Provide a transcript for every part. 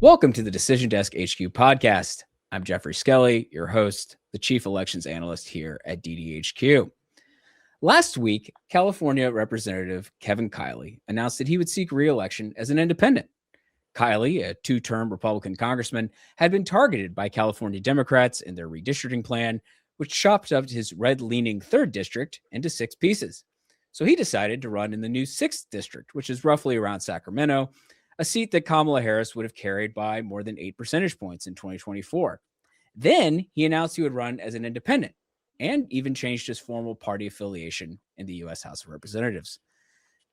Welcome to the Decision Desk HQ podcast. I'm Geoffrey Skelley, your host, the chief elections analyst here at DDHQ. Last week, California Representative Kevin Kiley announced that he would seek re-election as an independent. Kiley, a two-term Republican congressman, had been targeted by California Democrats in their redistricting plan, which chopped up his red-leaning 3rd district into 6 pieces. So he decided to run in the new 6th district, which is roughly around Sacramento, a seat that Kamala Harris would have carried by more than 8 percentage points in 2024. Then he announced he would run as an independent and even changed his formal party affiliation in the U.S. House of Representatives.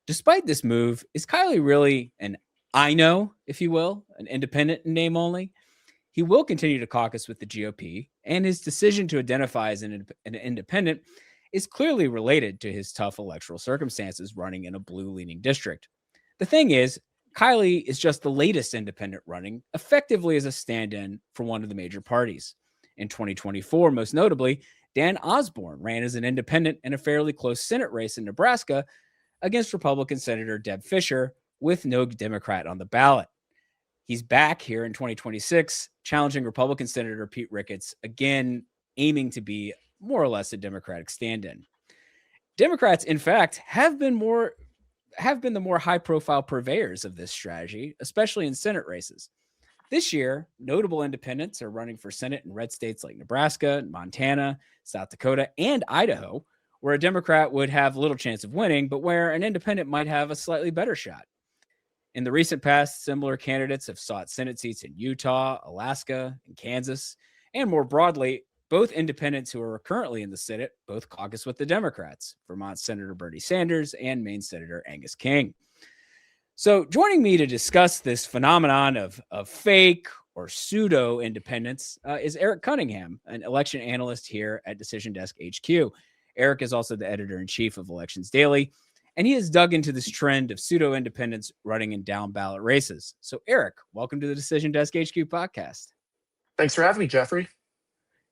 Despite this move, is Kiley really an IINO, if you will, an independent in name only? He will continue to caucus with the GOP, and his decision to identify as an independent is clearly related to his tough electoral circumstances running in a blue-leaning district. The thing is, Kiley is just the latest independent running, effectively as a stand-in for one of the major parties. In 2024, most notably, Dan Osborne ran as an independent in a fairly close Senate race in Nebraska against Republican Senator Deb Fischer, with no Democrat on the ballot. He's back here in 2026, challenging Republican Senator Pete Ricketts, again aiming to be more or less a Democratic stand-in. Democrats, in fact, have been the more high-profile purveyors of this strategy, especially in Senate races. This year, notable independents are running for Senate in red states like Nebraska, Montana, South Dakota, and Idaho, where a Democrat would have little chance of winning, but where an independent might have a slightly better shot. In the recent past, similar candidates have sought Senate seats in Utah, Alaska, and Kansas, and more broadly, both independents who are currently in the Senate both caucus with the Democrats, Vermont Senator Bernie Sanders and Maine Senator Angus King. So joining me to discuss this phenomenon of fake or pseudo independence is Eric Cunningham, an election analyst here at Decision Desk HQ. Eric is also the editor-in-chief of Elections Daily, and he has dug into this trend of pseudo independents running in down ballot races. So Eric, welcome to the Decision Desk HQ podcast. Thanks for having me, Geoffrey.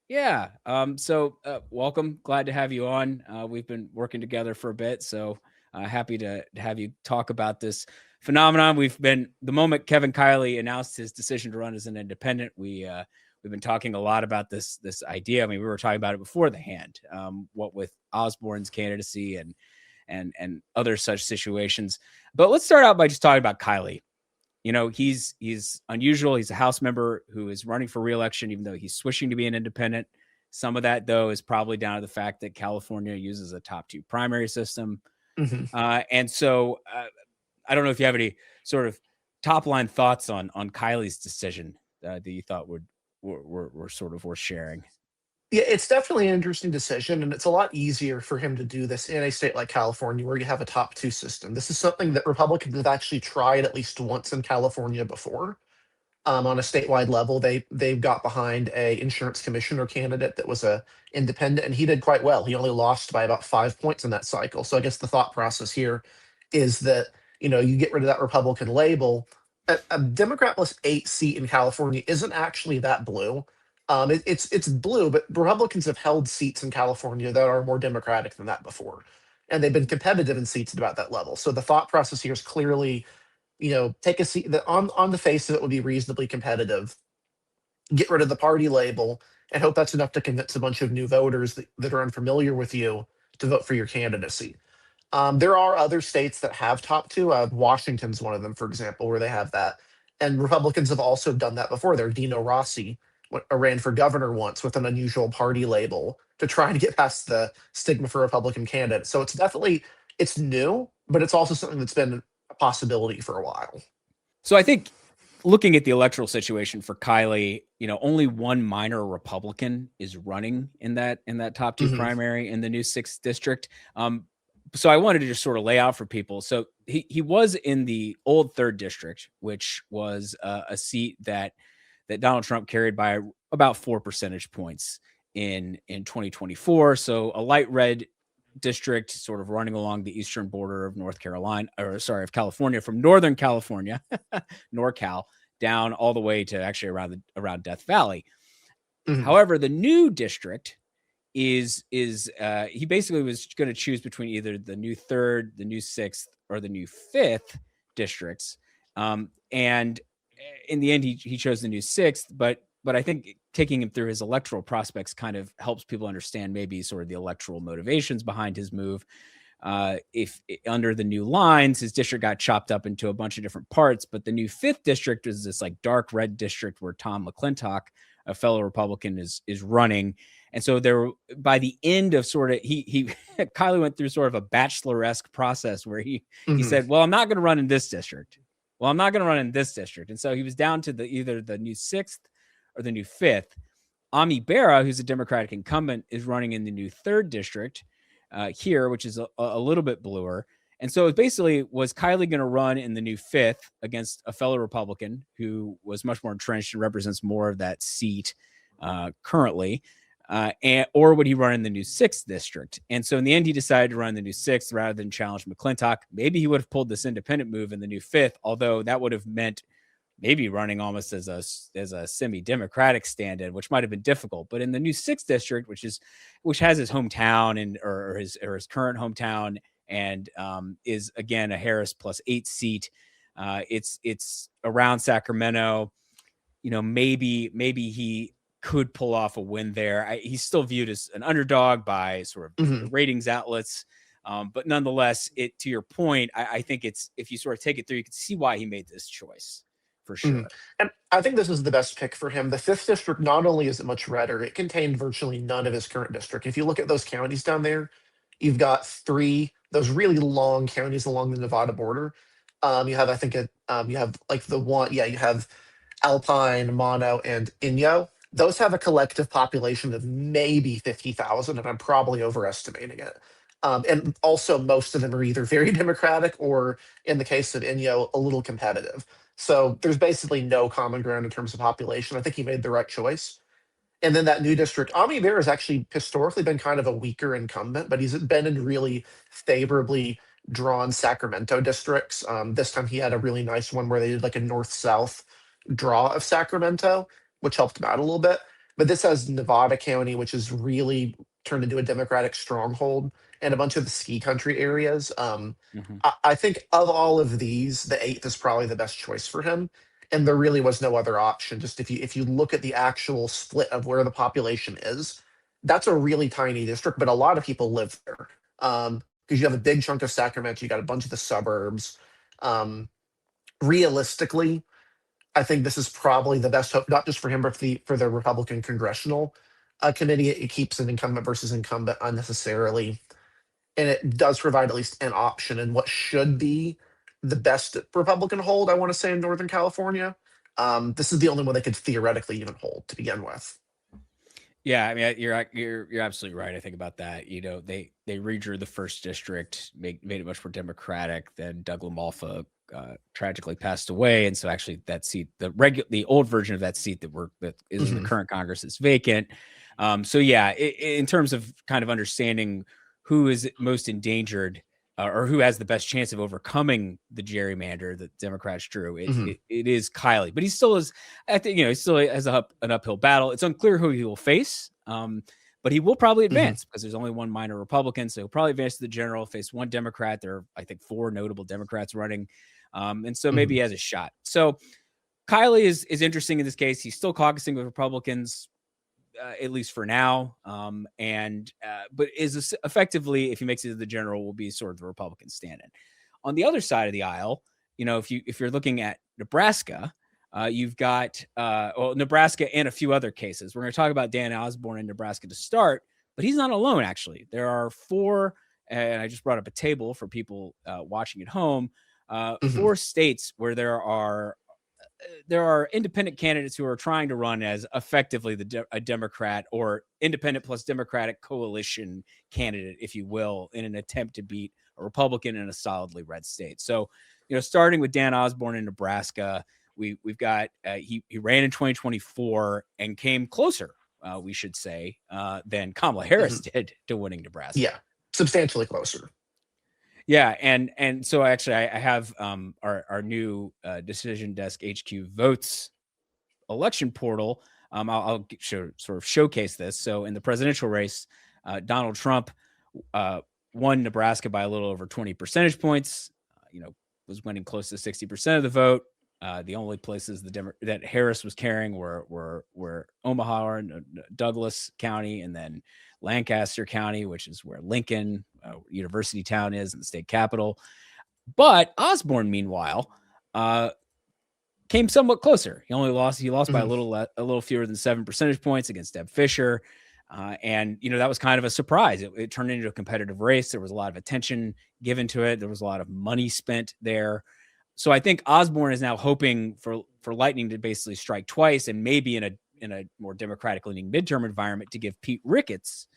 Yeah. Welcome. Glad to have you on. We've been working together for a bit, so happy to have you talk about this phenomenon. The moment Kevin Kiley announced his decision to run as an independent, we've been talking a lot about this idea. I mean, we were talking about it before the hand, what with Osborne's candidacy and other such situations. But let's start out by just talking about Kiley. You know, he's unusual. He's a House member who is running for re-election, even though he's switching to be an independent. Some of that, though, is probably down to the fact that California uses a top 2 primary system. Mm-hmm. And so I don't know if you have any sort of top line thoughts on Kiley's decision that you thought were sort of worth sharing. Yeah, it's definitely an interesting decision, and it's a lot easier for him to do this in a state like California where you have a top 2 system. This is something that Republicans have actually tried at least once in California before. On a statewide level, they've got behind a insurance commissioner candidate that was a independent, and he did quite well. He only lost by about 5 points in that cycle. So I guess the thought process here is that, you get rid of that Republican label. A Democrat plus 8 seat in California isn't actually that blue. It's blue, but Republicans have held seats in California that are more Democratic than that before, and they've been competitive in seats at about that level. So the thought process here is clearly, take a seat that on the face of it would be reasonably competitive, get rid of the party label, and hope that's enough to convince a bunch of new voters that are unfamiliar with you to vote for your candidacy. There are other states that have top 2. Washington's one of them, for example, where they have that. And Republicans have also done that before. There, Dino Rossi ran for governor once with an unusual party label to try to get past the stigma for Republican candidates. So it's new, but it's also something that's been a possibility for a while. So I think looking at the electoral situation for Kiley, only one minor Republican is running in that top 2 primary in the new 6th district. So I wanted to just sort of lay out for people. So he was in the old 3rd district, which was a seat that Donald Trump carried by about 4 percentage points in 2024. So a light red district sort of running along the eastern border of of California, from Northern California, NorCal, down all the way to actually around Death Valley. Mm-hmm. However, the new district is he basically was going to choose between either the new 3rd, the new 6th, or the new 5th districts. And in the end, he chose the new 6th, but I think taking him through his electoral prospects kind of helps people understand maybe sort of the electoral motivations behind his move. If under the new lines, his district got chopped up into a bunch of different parts, but the new 5th district is this like dark red district where Tom McClintock, a fellow Republican, is running. And so there, by the end of sort of, he Kiley went through sort of a Bachelor-esque process where he said, well, I'm not going to run in this district. Well, I'm not going to run in this district. And so he was down to either the new 6th or the new 5th. Ami Bera, who's a Democratic incumbent, is running in the new 3rd district here, which is a little bit bluer. And so it basically was Kiley going to run in the new 5th against a fellow Republican who was much more entrenched and represents more of that seat currently. Or would he run in the new 6th district? And so in the end, he decided to run the new 6th rather than challenge McClintock. Maybe he would have pulled this independent move in the new 5th, although that would have meant maybe running almost as a semi-democratic stand-in, which might have been difficult. But in the new 6th district, which has his hometown and or his current hometown, and is again a Harris +8 seat. It's around Sacramento. Maybe he could pull off a win there. He's still viewed as an underdog by sort of the ratings outlets. But nonetheless, to your point, I think it's, if you sort of take it through, you can see why he made this choice for sure. And I think this is the best pick for him. The 5th district, not only is it much redder, it contained virtually none of his current district. If you look at those counties down there, you've got 3, those really long counties along the Nevada border. You have, I think, you have like you have Alpine, Mono, and Inyo. Those have a collective population of maybe 50,000, and I'm probably overestimating it. And also, most of them are either very Democratic or, in the case of Inyo, a little competitive. So there's basically no common ground in terms of population. I think he made the right choice. And then that new district, Ami Bear has actually historically been kind of a weaker incumbent, but he's been in really favorably drawn Sacramento districts. This time he had a really nice one where they did like a north-south draw of Sacramento, which helped him out a little bit. But this has Nevada County, which is really turned into a Democratic stronghold, and a bunch of the ski country areas. I think of all of these, the 8th is probably the best choice for him. And there really was no other option. Just if you look at the actual split of where the population is, that's a really tiny district, but a lot of people live there. Because you have a big chunk of Sacramento, you got a bunch of the suburbs. Realistically, I think this is probably the best hope, not just for him, but for the Republican Congressional Committee. It keeps an incumbent versus incumbent unnecessarily, and it does provide at least an option in what should be the best Republican hold, I want to say, in Northern California. This is the only one they could theoretically even hold to begin with. Yeah, I mean, you're absolutely right. I think about that. They redrew the 1st district, made it much more Democratic. Then Doug LaMalfa tragically passed away, and so actually that seat, the old version of that seat that is in the current Congress, is vacant. So yeah, in terms of kind of understanding who is most endangered, or who has the best chance of overcoming the gerrymander that Democrats drew, it is Kiley. But he still is, I think, he still has an uphill battle. It's unclear who he will face, but he will probably advance because there's only one minor Republican. So he'll probably advance to the general, face one Democrat. There are, I think, 4 notable Democrats running. And so maybe he has a shot. So Kiley is interesting in this case. He's still caucusing with Republicans, at least for now. But is effectively, if he makes it to the general, will be sort of the Republican stand-in. On the other side of the aisle, if you're looking at Nebraska, you've got Nebraska and a few other cases. We're going to talk about Dan Osborne in Nebraska to start, but he's not alone, actually. There are 4, and I just brought up a table for people watching at home, 4 states where there are independent candidates who are trying to run as effectively a Democrat or independent plus Democratic coalition candidate, if you will, in an attempt to beat a Republican in a solidly red state. So, starting with Dan Osborne in Nebraska, we've got he ran in 2024 and came closer, we should say, than Kamala Harris did to winning Nebraska. Yeah, substantially closer. Yeah, and so actually I have our new Decision Desk HQ votes election portal I'll sort of showcase this. So in the presidential race, Donald Trump won Nebraska by a little over 20 percentage points. Was winning close to 60% of the vote. The only places that Harris was carrying were Omaha and Douglas County, and then Lancaster County, which is where Lincoln University Town is in the state capital. But Osborne, meanwhile, came somewhat closer. He lost by a little fewer than 7 percentage points against Deb Fisher. And that was kind of a surprise. It turned into a competitive race. There was a lot of attention given to it. There was a lot of money spent there. So I think Osborne is now hoping for lightning to basically strike twice, and maybe in a more Democratic leaning midterm environment to give Pete Ricketts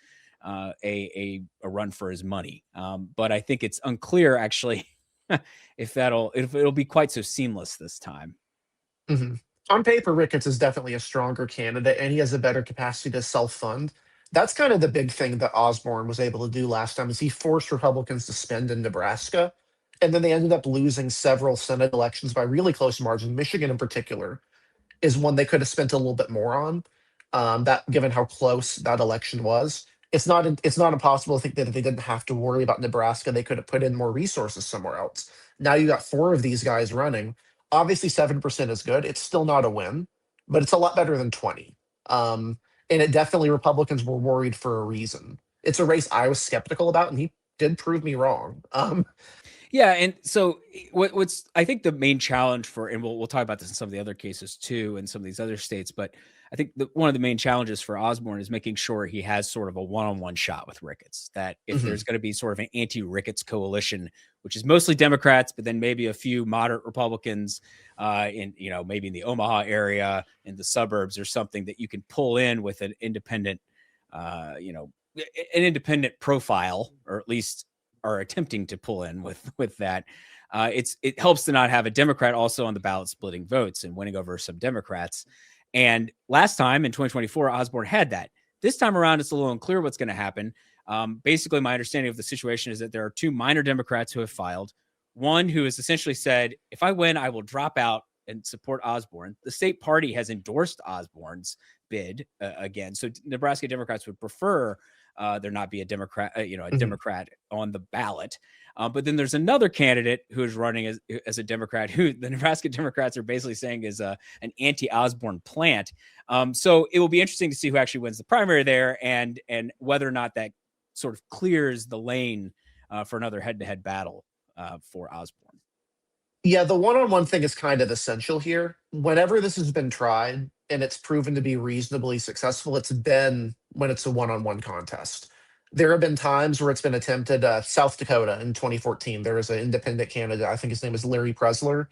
a run for his money. But I think it's unclear actually if it'll be quite so seamless this time. Mm-hmm. On paper, Ricketts is definitely a stronger candidate, and he has a better capacity to self-fund. That's kind of the big thing that Osborne was able to do last time, is he forced Republicans to spend in Nebraska, and then they ended up losing several Senate elections by really close margin. Michigan, in particular, is one they could have spent a little bit more on. That given how close that election was, it's not impossible to think that if they didn't have to worry about Nebraska, they could have put in more resources somewhere else. Now you got 4 of these guys running. Obviously, 7% is good. It's still not a win, but it's a lot better than 20. And it definitely, Republicans were worried for a reason. It's a race I was skeptical about, and he did prove me wrong. Yeah, and so what's I think the main challenge and we'll talk about this in some of the other cases too, in some of these other states, but I think one of the main challenges for Osborne is making sure he has sort of a one-on-one shot with Ricketts. That if there's going to be sort of an anti-Ricketts coalition, which is mostly Democrats, but then maybe a few moderate Republicans maybe in the Omaha area, in the suburbs or something, that you can pull in with an independent, an independent profile, or at least are attempting to pull in with that. It helps to not have a Democrat also on the ballot splitting votes and winning over some Democrats. And last time in 2024, Osborne had that. This time around, it's a little unclear what's going to happen. Basically, my understanding of the situation is that there are 2 minor Democrats who have filed. One who has essentially said, if I win, I will drop out and support Osborne. The state party has endorsed Osborne's bid again. So Nebraska Democrats would prefer there not be a Democrat, Democrat on the ballot. But then there's another candidate who is running as a Democrat, who the Nebraska Democrats are basically saying is an anti-Osborne plant. So it will be interesting to see who actually wins the primary there, and whether or not that sort of clears the lane for another head-to-head battle for Osborne. Yeah, the one-on-one thing is kind of essential here. Whenever this has been tried and it's proven to be reasonably successful, it's been when it's a one-on-one contest. There have been times where it's been attempted. South Dakota in 2014, there was an independent candidate. I think his name was Larry Presler,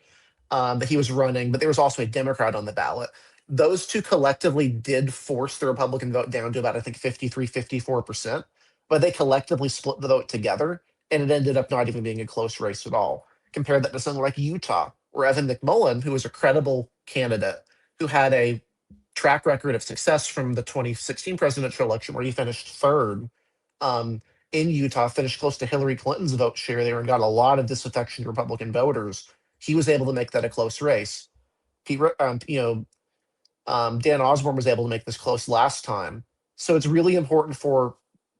that he was running, but there was also a Democrat on the ballot. Those 2 collectively did force the Republican vote down to about, I think, 53, 54%, but they collectively split the vote together, and it ended up not even being a close race at all. Compare that to something like Utah, where Evan McMullen, who was a credible candidate, who had a track record of success from the 2016 presidential election, where he finished 3rd in Utah, finished close to Hillary Clinton's vote share there, and got a lot of disaffection to Republican voters. He was able to make that a close race. Dan Osborne was able to make this close last time. So it's really important for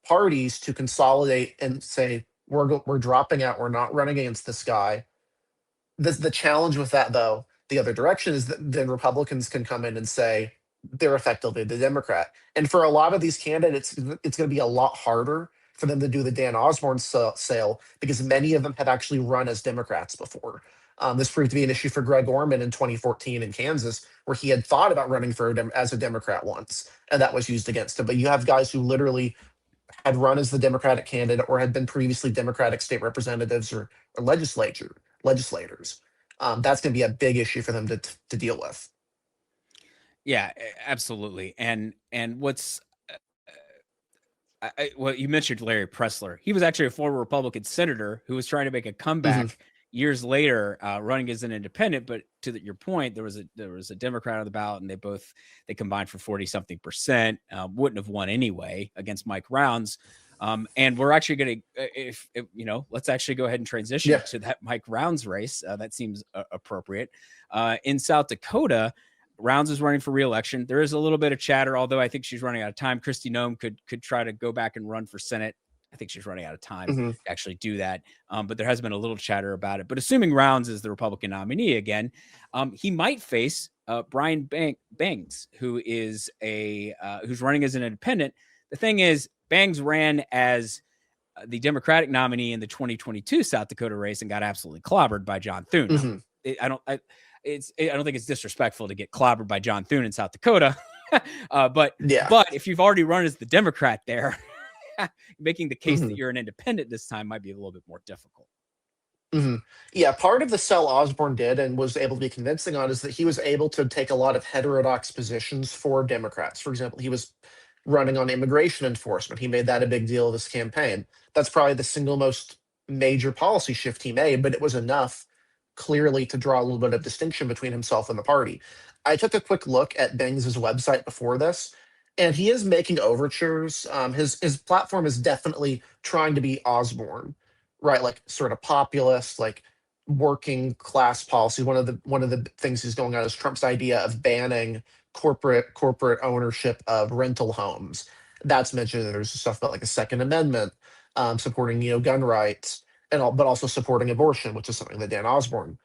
parties to consolidate and say, we're dropping out. We're not running against this guy. The challenge with that, though, the other direction, is that then Republicans can come in and say they're effectively the Democrat. And for a lot of these candidates, it's going to be a lot harder for them to do the Dan Osborne sale, because many of them had actually run as Democrats before. This proved to be an issue for Greg Orman in 2014 in Kansas, where he had thought about running as a Democrat once, and that was used against him. But you have guys who literally had run as the Democratic candidate or had been previously Democratic state representatives or legislators. That's going to be a big issue for them to deal with. Yeah, absolutely. And what's well, you mentioned Larry Presler. He was actually a former Republican senator who was trying to make a comeback years later, running as an independent. But to your point, there was a Democrat on the ballot, and they combined for 40-something%. Wouldn't have won anyway against Mike Rounds. And we're actually going to, let's actually go ahead and transition to that Mike Rounds race. That seems appropriate. In South Dakota, Rounds is running for reelection. There is a little bit of chatter, although I think she's running out of time. Kristi Noem could try to go back and run for Senate. I think she's running out of time to actually do that. But there has been a little chatter about it. But assuming Rounds is the Republican nominee again, he might face Brian Bangs, who is who's running as an independent. The thing is, Bangs ran as the Democratic nominee in the 2022 South Dakota race and got absolutely clobbered by John Thune. I don't think it's disrespectful to get clobbered by John Thune in South Dakota, but if you've already run as the Democrat there, making the case that you're an independent this time might be a little bit more difficult. Yeah, part of the sell Osborne did and was able to be convincing on is that he was able to take a lot of heterodox positions for Democrats. For example, he was running on immigration enforcement. He made that a big deal of his campaign. That's probably the single most major policy shift he made, but it was enough clearly to draw a little bit of distinction between himself and the party. I took a quick look at Bangs' website before this, and he is making overtures. His platform is definitely trying to be Osborne, right? Like sort of populist, like working class policy. One of the things he's going on is Trump's idea of banning corporate ownership of rental homes. That's mentioned. There's stuff about like a Second Amendment, supporting gun rights, but also supporting abortion, which is something that Dan Osborne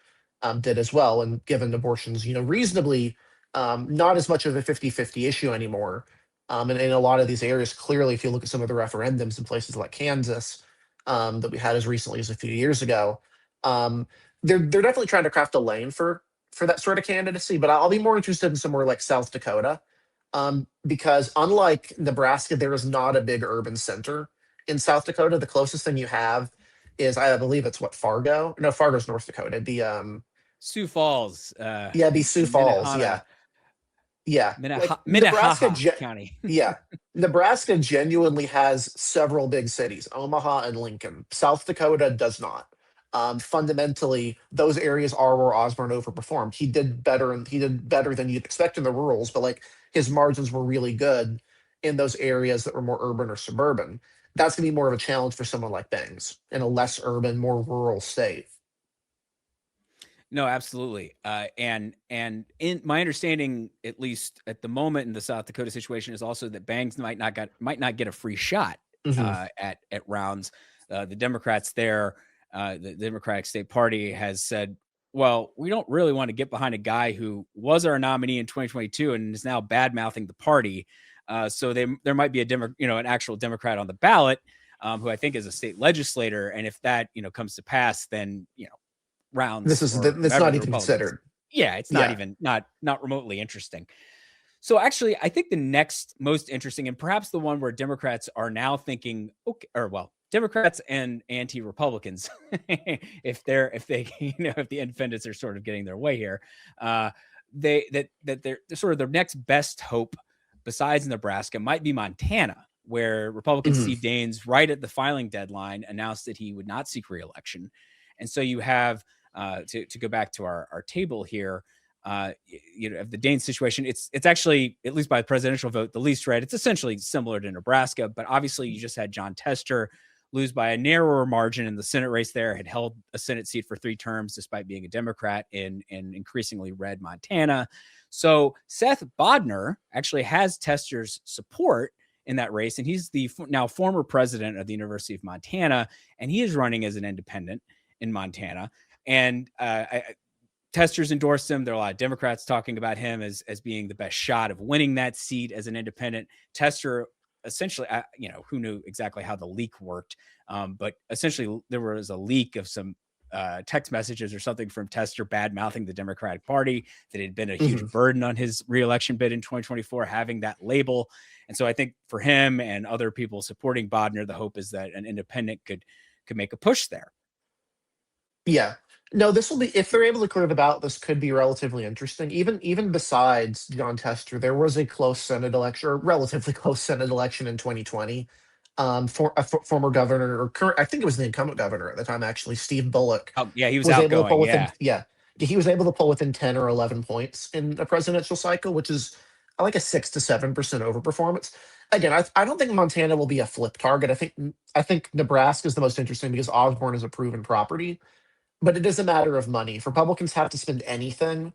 did as well. And given abortion's reasonably not as much of a 50-50 issue anymore, and in a lot of these areas, clearly, if you look at some of the referendums in places like Kansas that we had as recently as a few years ago, they're definitely trying to craft a lane for that sort of candidacy. But I'll be more interested in somewhere like South Dakota, because unlike Nebraska, there is not a big urban center in South Dakota. The closest thing you have is, I believe it's Fargo. No, Fargo's North Dakota. It'd be Sioux Falls. It'd be Sioux Falls. Yeah. Minnehaha County. Nebraska genuinely has several big cities, Omaha and Lincoln. South Dakota does not. Fundamentally, those areas are where Osborne overperformed. He did better than you'd expect in the rurals, but like his margins were really good in those areas that were more urban or suburban. That's going to be more of a challenge for someone like Bangs in a less urban, more rural state. No, absolutely. And in my understanding, at least at the moment in the South Dakota situation, is also that Bangs might not get a free shot at Rounds. The Democrats there, the Democratic State Party has said, well, we don't really want to get behind a guy who was our nominee in 2022 and is now bad mouthing the party. So there might be an actual Democrat on the ballot, who I think is a state legislator. And if that, comes to pass, then, Rounds. That's not even considered. Yeah, it's not even not remotely interesting. So actually, I think the next most interesting, and perhaps the one where Democrats are now thinking, Democrats and anti-Republicans, if the independents are sort of getting their way here, they're sort of their next best hope besides Nebraska might be Montana, where Republican Steve Daines, right at the filing deadline, announced that he would not seek re-election. And so you have, to go back to our table here, of the Daines situation, it's actually, at least by the presidential vote, the least red. It's essentially similar to Nebraska, but obviously you just had Jon Tester lose by a narrower margin in the Senate race there, had held a Senate seat for 3 terms despite being a Democrat in increasingly red Montana. So Seth Bodnar actually has Tester's support in that race, and he's the now former president of the University of Montana, and he is running as an independent in Montana. And Tester's endorsed him. There are a lot of Democrats talking about him as being the best shot of winning that seat as an independent. Tester, essentially, who knew exactly how the leak worked, but essentially there was a leak of some text messages or something from Tester bad-mouthing the Democratic Party, that had been a huge burden on his re-election bid in 2024, having that label. And so I think for him and other people supporting Bodnar, the hope is that an independent could make a push there. Yeah. No, this will be, if they're able to clear the ballot, this could be relatively interesting. Even besides Jon Tester, there was a close Senate election, or relatively close Senate election in 2020. For a former governor, or current, I think it was the incumbent governor at the time, actually, Steve Bullock. Oh, yeah, he was outgoing. He was able to pull within 10 or 11 points in a presidential cycle, which is like a 6 to 7% overperformance. Again, I don't think Montana will be a flip target. I think Nebraska is the most interesting because Osborne is a proven property. But it is a matter of money. If Republicans have to spend anything,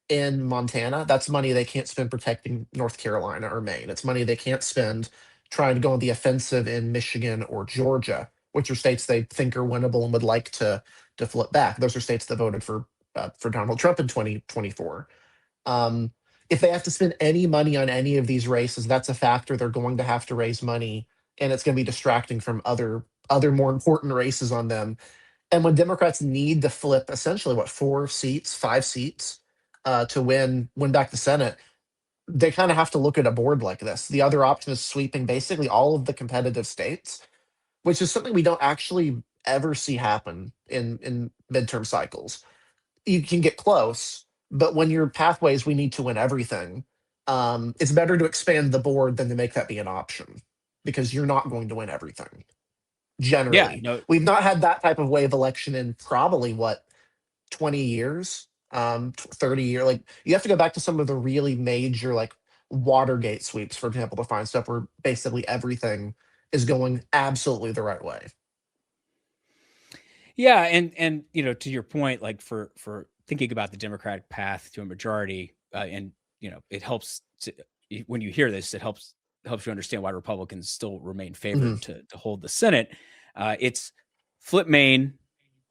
in Montana, that's money they can't spend protecting North Carolina or Maine. It's money they can't spend trying to go on the offensive in Michigan or Georgia, which are states they think are winnable and would like to flip back. Those are states that voted for Donald Trump in 2024. Um, if they have to spend any money on any of these races, that's a factor they're going to have to raise money, and it's going to be distracting from other more important races on them. And when Democrats need to flip essentially what 4 seats, 5 seats to win back the Senate, they kind of have to look at a board like this. The other option is sweeping basically all of the competitive states, which is something we don't actually ever see happen in midterm cycles. You can get close, but when your pathways we need to win everything, it's better to expand the board than to make that be an option because you're not going to win everything. Yeah, Generally, no, we've not had that type of wave election in probably what 20 years, 30 years. Like you have to go back to some of the really major like Watergate sweeps, for example, to find stuff where basically everything is going absolutely the right way. yeah, and to your point, like for thinking about the Democratic path to a majority, and it helps when you hear this, it helps you understand why Republicans still remain Mhm, favored to hold the Senate. It's flip Maine,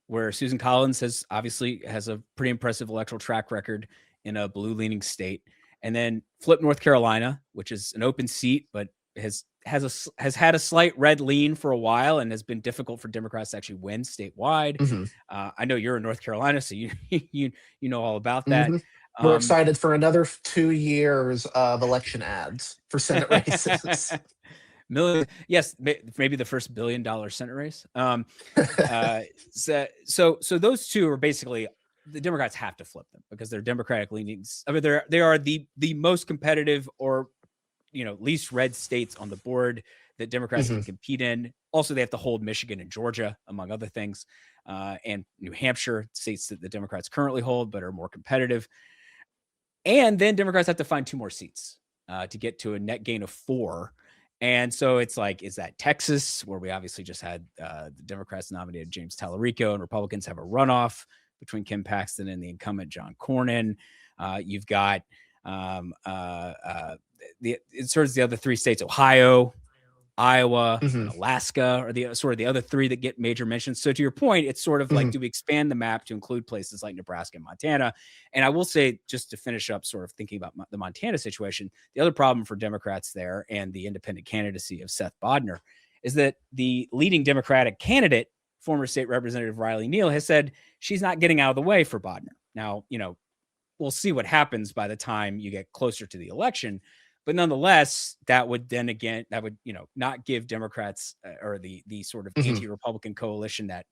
where Susan Collins has a pretty impressive electoral track record in a blue leaning state, and then flip North Carolina, which is an open seat, but has had a slight red lean for a while and has been difficult for Democrats to actually win statewide. mhm, I know you're in North Carolina, so you know all about that. mhm. We're Um, excited for another 2 years of election ads for Senate races. million, yes, maybe the first $1 billion Senate race. So those two are basically the Democrats have to flip them because they're Democratic leanings. I mean, they are the most competitive or least red states on the board that Democrats can Mhm, compete in. Also, they have to hold Michigan and Georgia, among other things, and New Hampshire, states that the Democrats currently hold but are more competitive. And then Democrats have to find 2 more seats to get to a net gain of 4. And so it's like, is that Texas, where we obviously just had the Democrats nominated James Tallarico and Republicans have a runoff between Kim Paxton and the incumbent John Cornyn? You've got it's sort of the other 3 states, Ohio, Iowa, and mhm, Alaska are the other 3 that get major mentions. So to your point, it's sort of like, mhm, do we expand the map to include places like Nebraska and Montana? And I will say, just to finish up, sort of thinking about the Montana situation, the other problem for Democrats there and the independent candidacy of Seth Bodnar is that the leading Democratic candidate, former state representative Riley Neal, has said she's not getting out of the way for Bodnar. Now, we'll see what happens by the time you get closer to the election. But nonetheless, that would not give Democrats or the sort of mhm. anti-Republican coalition that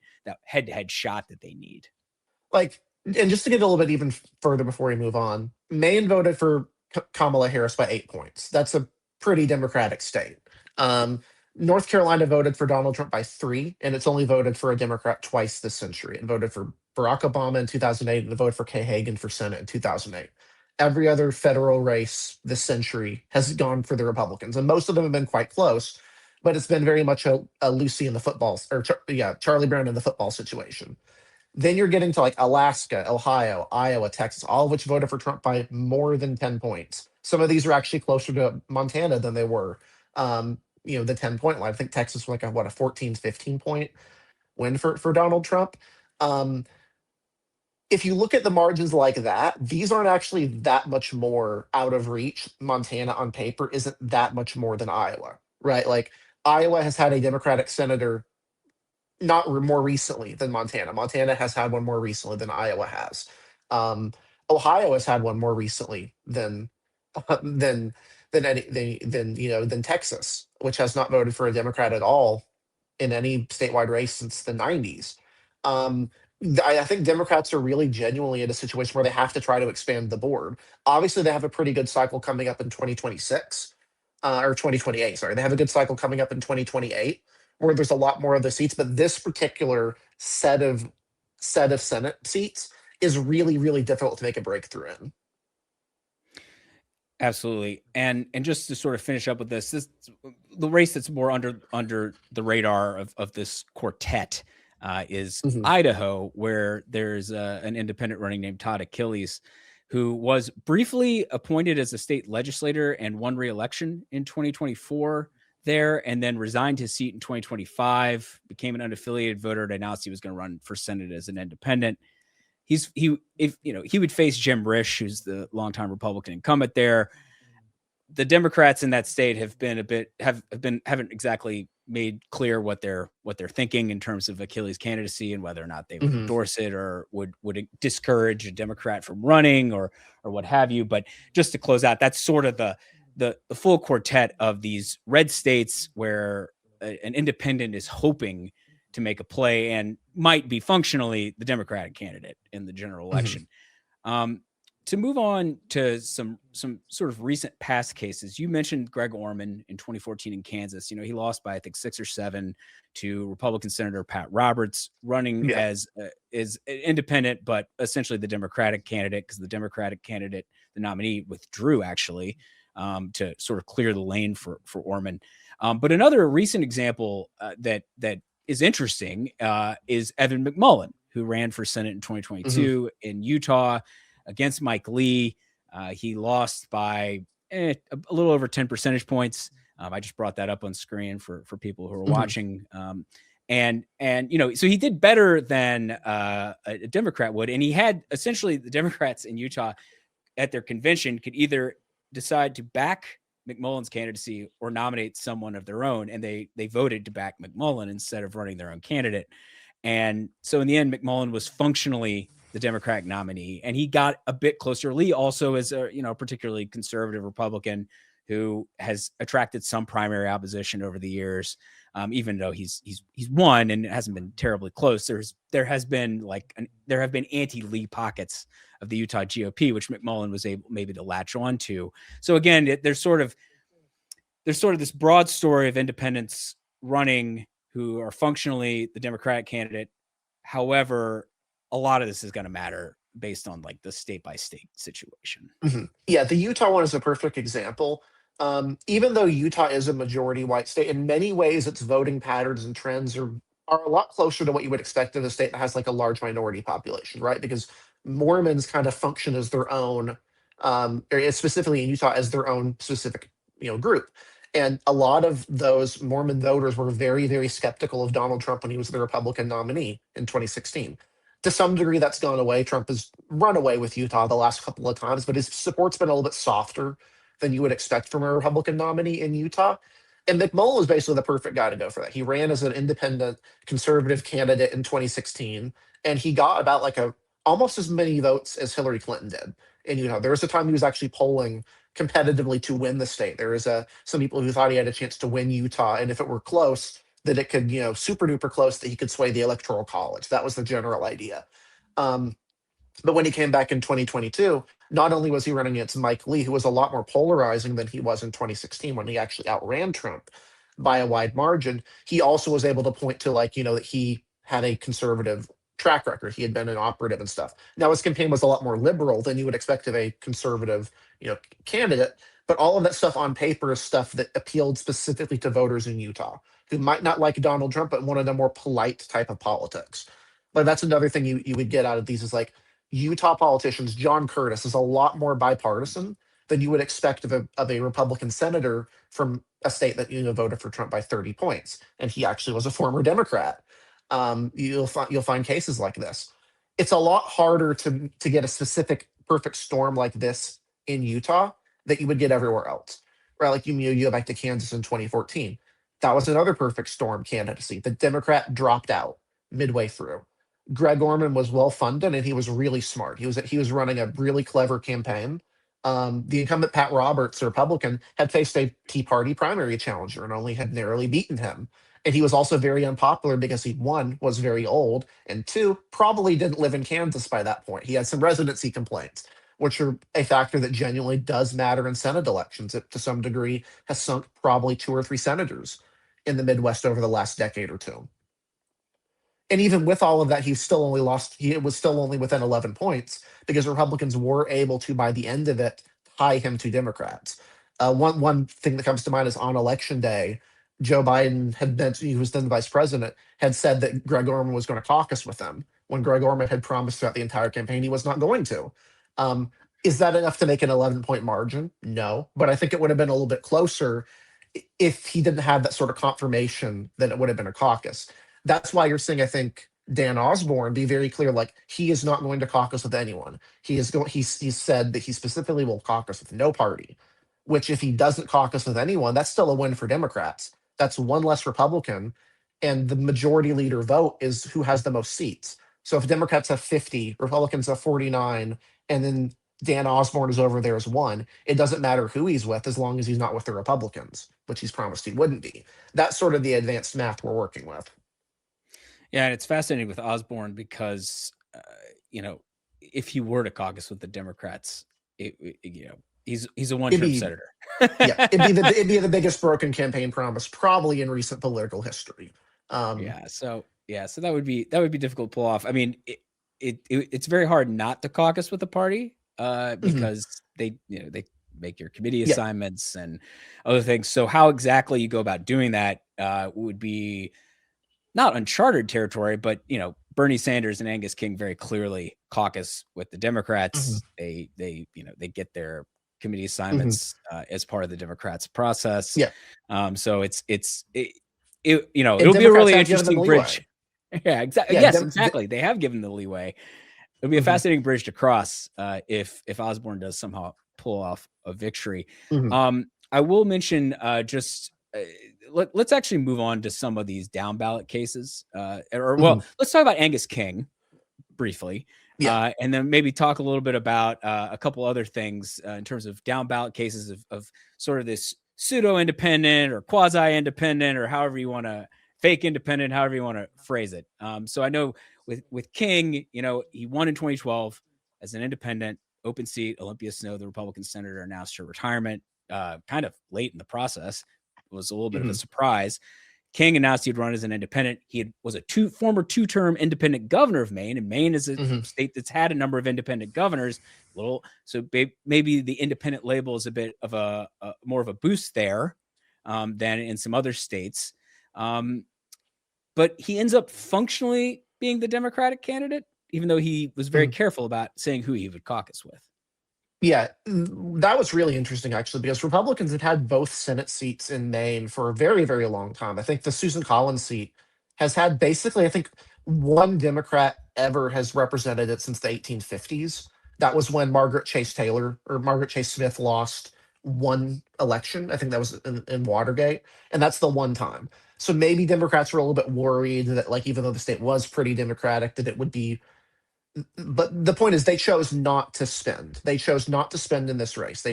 head-to-head shot that they need. Like, and just to get a little bit even further before we move on, Maine voted for Kamala Harris by 8 points. That's a pretty Democratic state. Um, North Carolina voted for Donald Trump by 3, and it's only voted for a Democrat twice this century. It voted for Barack Obama in 2008, and it voted for Kay Hagan for Senate in 2008. Every other federal race this century has gone for the Republicans, and most of them have been quite close, but it's been very much a Lucy in the football, or yeah, Charlie Brown in the football situation. Then you're getting to like Alaska, Ohio, Iowa, Texas, all of which voted for Trump by more than 10 points. Some of these are actually closer to Montana than they were, the 10-point line. I think Texas was like a 14, 15 point win for Donald Trump. Um, if you look at the margins like that, these aren't actually that much more out of reach. Montana on paper isn't that much more than Iowa, right? Like Iowa has had a Democratic senator not more recently than Montana. Montana has had one more recently than Iowa has. Um, Ohio has had one more recently than than Texas, which has not voted for a Democrat at all in any statewide race since the 90s. Um, I think Democrats are really genuinely in a situation where they have to try to expand the board. Obviously, they have a pretty good cycle coming up in 2026 or 2028. Sorry, they have a good cycle coming up in 2028 where there's a lot more of the seats. But this particular set of Senate seats is really really difficult to make a breakthrough in. Absolutely. And just to sort of finish up with this the race that's more under the radar of this quartet is Mhm. Idaho, where there's an independent running named Todd Achilles, who was briefly appointed as a state legislator and won re-election in 2024 there, and then resigned his seat in 2025, became an unaffiliated voter, and announced he was going to run for Senate as an independent. He would face Jim Risch, who's the longtime Republican incumbent there. The Democrats in that state haven't exactly made clear what they're thinking in terms of Kiley's candidacy and whether or not they would endorse it or would discourage a Democrat from running or what have you. But just to close out, that's sort of the full quartet of these red states where an independent is hoping to make a play and might be functionally the Democratic candidate in the general election. To move on to some sort of recent past cases, you mentioned Greg Orman in 2014 in Kansas. He lost by, I think, 6 or 7 to Republican Senator Pat Roberts, running as independent, but essentially the Democratic candidate, because the Democratic candidate, the nominee, withdrew actually to sort of clear the lane for Orman. But another recent example that is interesting is Evan McMullin, who ran for Senate in 2022 in Utah against Mike Lee. He lost by a little over 10 percentage points. I just brought that up on screen for people who are watching. So he did better than a Democrat would. And he had essentially the Democrats in Utah at their convention could either decide to back McMullin's candidacy or nominate someone of their own. And they voted to back McMullin instead of running their own candidate. And so in the end, McMullin was functionally the Democratic nominee, and he got a bit closer. Lee also is a particularly conservative Republican who has attracted some primary opposition over the years, even though he's won and it hasn't been terribly close. There have been anti-Lee pockets of the Utah GOP, which McMullin was able maybe to latch on to. So again, there's sort of this broad story of independents running who are functionally the Democratic candidate. However, a lot of this is going to matter based on like the state by state situation. Yeah, the Utah one is a perfect example. Even though Utah is a majority white state, in many ways its voting patterns and trends are a lot closer to what you would expect in a state that has like a large minority population, right? Because Mormons kind of function as their own, or specifically in Utah as their own specific group. And a lot of those Mormon voters were very, very skeptical of Donald Trump when he was the Republican nominee in 2016. To some degree, that's gone away. Trump has run away with Utah the last couple of times, but his support's been a little bit softer than you would expect from a Republican nominee in Utah. And McMullin was basically the perfect guy to go for that. He ran as an independent conservative candidate in 2016, and he got about almost as many votes as Hillary Clinton did in Utah. There was a time he was actually polling competitively to win the state. There was some people who thought he had a chance to win Utah, and if it were close, that it could, super duper close, that he could sway the electoral college. That was the general idea. But when he came back in 2022, not only was he running against Mike Lee, who was a lot more polarizing than he was in 2016 when he actually outran Trump by a wide margin, he also was able to point to that he had a conservative track record. He had been an operative and stuff. Now his campaign was a lot more liberal than you would expect of a conservative, candidate. But all of that stuff on paper is stuff that appealed specifically to voters in Utah who might not like Donald Trump, but wanted a more polite type of politics. But that's another thing you would get out of these is Utah politicians. John Curtis is a lot more bipartisan than you would expect of a Republican senator from a state that voted for Trump by 30 points, and he actually was a former Democrat. You'll find cases like this. It's a lot harder to get a specific perfect storm like this in Utah that you would get everywhere else, right? Like you go back to Kansas in 2014. That was another perfect storm candidacy. The Democrat dropped out midway through. Greg Orman was well funded and he was really smart. He was running a really clever campaign. The incumbent Pat Roberts, a Republican, had faced a Tea Party primary challenger and only had narrowly beaten him. And he was also very unpopular because he, one, was very old, and two, probably didn't live in Kansas by that point. He had some residency complaints, which are a factor that genuinely does matter in Senate elections. It, to some degree, has sunk probably 2 or 3 senators in the Midwest over the last decade or two. And even with all of that, he was still only within 11 points because Republicans were able to, by the end of it, tie him to Democrats. One thing that comes to mind is on Election Day, Joe Biden who was then the vice president, had said that Greg Orman was going to caucus with him when Greg Orman had promised throughout the entire campaign he was not going to. Is that enough to make an 11-point margin? No, but I think it would have been a little bit closer if he didn't have that sort of confirmation that it would have been a caucus. That's why you're seeing, I think, Dan Osborne be very clear, like he is not going to caucus with anyone. He is going. He's said that he specifically will caucus with no party. Which, if he doesn't caucus with anyone, that's still a win for Democrats. That's one less Republican, and the majority leader vote is who has the most seats. So if Democrats have 50, Republicans have 49, and then Dan Osborne is over there as one, it doesn't matter who he's with as long as he's not with the Republicans, which he's promised he wouldn't be. That's sort of the advanced math we're working with. Yeah, and it's fascinating with Osborne because, if he were to caucus with the Democrats, he's a one-term senator. Yeah, it'd be the biggest broken campaign promise probably in recent political history. So that would be difficult to pull off. I mean, it's very hard not to caucus with the party because they make your committee assignments and other things. So how exactly you go about doing that would be not uncharted territory, but Bernie Sanders and Angus King very clearly caucus with the Democrats. They get their committee assignments as part of the Democrats process. So it'll be a really interesting bridge. Yeah, exactly. Yes, exactly. They have given the leeway. It'll be a fascinating bridge to cross if Osborne does somehow pull off a victory. I will mention let's actually move on to some of these down ballot cases. Let's talk about Angus King briefly. And then maybe talk a little bit about a couple other things in terms of down ballot cases of sort of this pseudo independent or quasi independent or however you want to fake independent, however you want to phrase it. So I know with King, he won in 2012 as an independent, open seat. Olympia Snowe, the Republican senator, announced her retirement kind of late in the process. It was a little bit of a surprise. King announced he'd run as an independent. Was a former two-term independent governor of Maine, and Maine is a state that's had a number of independent governors. So maybe the independent label is a bit of a more of a boost there than in some other states. But he ends up functionally being the Democratic candidate, even though he was very careful about saying who he would caucus with. Yeah, that was really interesting, actually, because Republicans had both Senate seats in Maine for a very, very long time. I think the Susan Collins seat has had basically, I think, one Democrat ever has represented it since the 1850s. That was when Margaret Chase Smith lost one election. I think that was in Watergate. And that's the one time. So maybe Democrats were a little bit worried that, like, even though the state was pretty Democratic, that it would be. But the point is, they chose not to spend. They chose not to spend in this race. They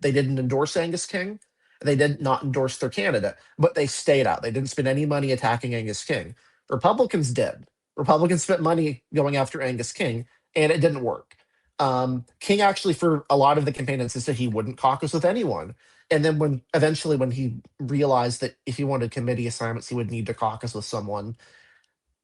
didn't endorse Angus King. They did not endorse their candidate, but they stayed out. They didn't spend any money attacking Angus King. Republicans did. Republicans spent money going after Angus King, and it didn't work. King actually, for a lot of the campaign, insisted he wouldn't caucus with anyone. And then when he realized that if he wanted committee assignments, he would need to caucus with someone,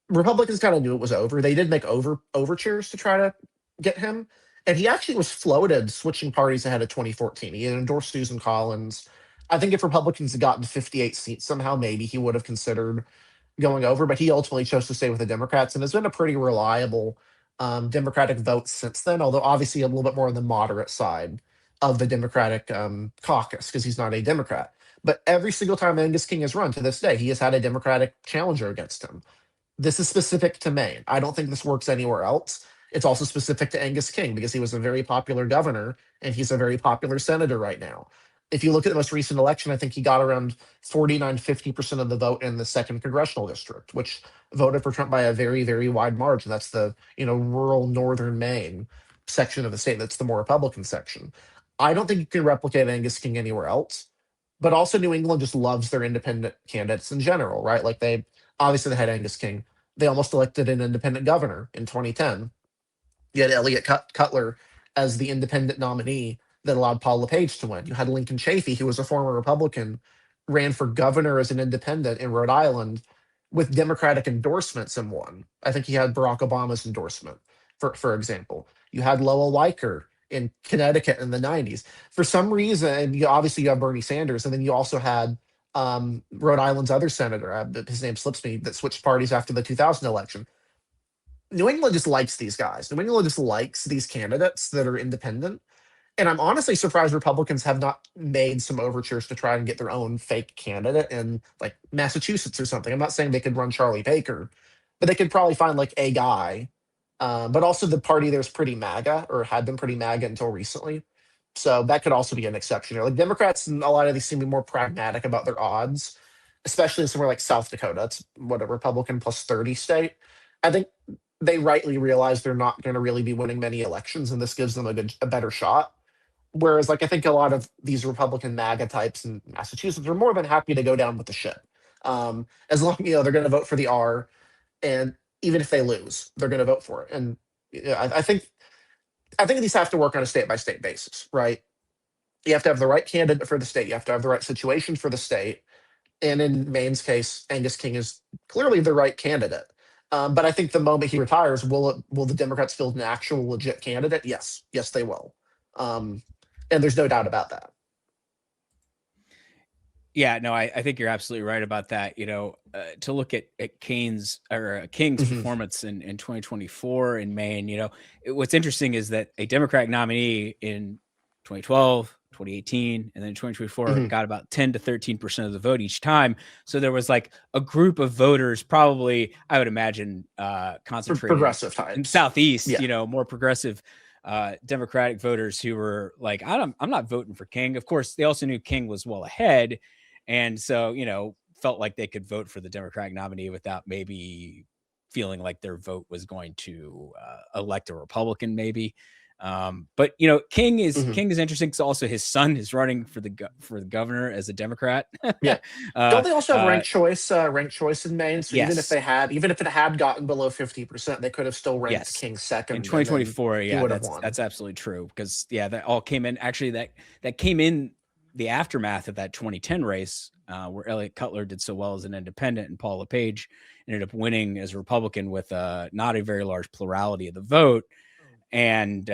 Republicans kind of knew it was over. They did make overtures to try to get him, and he actually was floated switching parties ahead of 2014. He had endorsed Susan Collins. I think if Republicans had gotten 58 seats somehow, maybe he would have considered going over, but he ultimately chose to stay with the Democrats and has been a pretty reliable Democratic vote since then, although obviously a little bit more on the moderate side of the Democratic caucus because he's not a Democrat. But every single time Angus King has run to this day, he has had a Democratic challenger against him. This is specific to Maine. I don't think this works anywhere else. It's also specific to Angus King because he was a very popular governor and he's a very popular senator right now. If you look at the most recent election, I think he got around 49-50% of the vote in the second congressional district, which voted for Trump by a very, very wide margin. That's the rural northern Maine section of the state. That's the more Republican section. I don't think you can replicate Angus King anywhere else. But also New England just loves their independent candidates in general, right? Like they had Angus King. They almost elected an independent governor in 2010. You had Elliot Cutler as the independent nominee that allowed Paul LePage to win. You had Lincoln Chafee, who was a former Republican, ran for governor as an independent in Rhode Island with Democratic endorsements and won. I think he had Barack Obama's endorsement, for example. You had Lowell Weicker in Connecticut in the 90s. For some reason, obviously you have Bernie Sanders, and then you also had Rhode Island's other senator, his name slips me, that switched parties after the 2000 election. New England just likes these guys. New England just likes these candidates that are independent. And I'm honestly surprised Republicans have not made some overtures to try and get their own fake candidate in like Massachusetts or something. I'm not saying they could run Charlie Baker, but they could probably find like a guy. But also the party there's pretty MAGA or had been pretty MAGA until recently. So that could also be an exception here. Like Democrats and a lot of these seem to be more pragmatic about their odds, especially in somewhere like South Dakota. It's what a Republican plus 30 state. I think they rightly realize they're not going to really be winning many elections, and this gives them a better shot. Whereas, like, I think a lot of these Republican MAGA types in Massachusetts are more than happy to go down with the ship. As long, they're going to vote for the R, and even if they lose, they're going to vote for it. And I think these have to work on a state by state basis, right? You have to have the right candidate for the state. You have to have the right situation for the state. And in Maine's case, Angus King is clearly the right candidate. But I think the moment he retires, will the Democrats field an actual legit candidate? Yes, they will. And there's no doubt about that. Yeah, no, I think you're absolutely right about that. To look at King's performance in 2024 in Maine, what's interesting is that a Democratic nominee in 2012, 2018, and then 2024 got about 10 to 13% of the vote each time. So there was like a group of voters, probably, I would imagine, concentrated progressive types in Southeast, more progressive Democratic voters who were like, I'm not voting for King. Of course, they also knew King was well ahead. And so, felt like they could vote for the Democratic nominee without maybe feeling like their vote was going to elect a Republican, maybe. But King is interesting because also his son is running for the governor as a Democrat. Yeah. Don't they also have ranked choice in Maine? So even if it had gotten below 50%, they could have still ranked King second in 2024. Yeah, that's absolutely true because that all came in. Actually, that came in the aftermath of that 2010 race where Elliott Cutler did so well as an independent and Paul LePage ended up winning as a Republican with not a very large plurality of the vote. And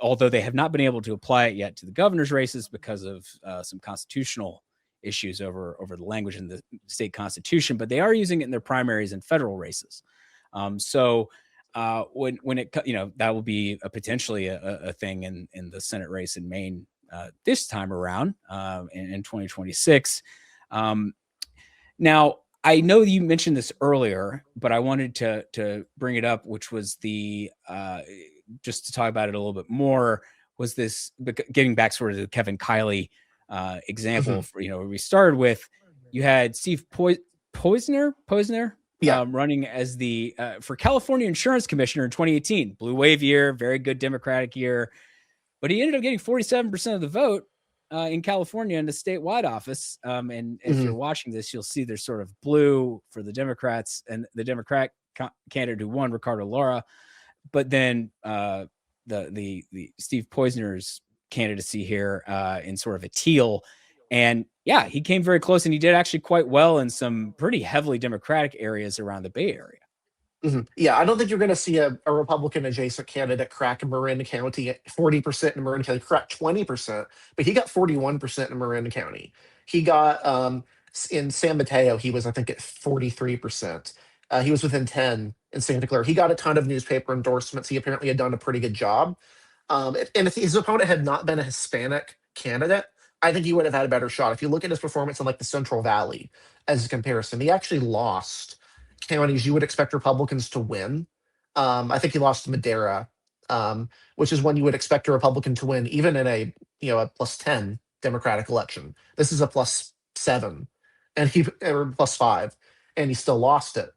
although they have not been able to apply it yet to the governor's races because of some constitutional issues over the language in the state constitution, but they are using it in their primaries and federal races. So when it, that will be potentially a thing in the Senate race in Maine this time around in 2026. Now, I know you mentioned this earlier, but I wanted to bring it up, which was the just to talk about it a little bit more, was this getting back sort of the Kevin Kiley example, where we started with, you had Steve Poizner running as the for California Insurance Commissioner in 2018, blue wave year, very good Democratic year, but he ended up getting 47% of the vote in California in the statewide office. And if you're watching this, you'll see there's sort of blue for the Democrats and the Democrat candidate who won, Ricardo Lara. But then the Steve Poizner's candidacy here in sort of a teal. And yeah, he came very close, and he did actually quite well in some pretty heavily Democratic areas around the Bay Area. Yeah, I don't think you're going to see a Republican adjacent candidate crack Marin County at 40% in Marin County, crack 20%, but he got 41% in Marin County. He got in San Mateo, he was, I think, at 43%. He was within 10 in Santa Clara. He got a ton of newspaper endorsements. He apparently had done a pretty good job. And if his opponent had not been a Hispanic candidate, I think he would have had a better shot. If you look at his performance in like the Central Valley as a comparison, he actually lost counties you would expect Republicans to win. I think he lost to Madera, which is one you would expect a Republican to win, even in a plus 10 Democratic election. This is a plus 7, and or plus 5, and he still lost it.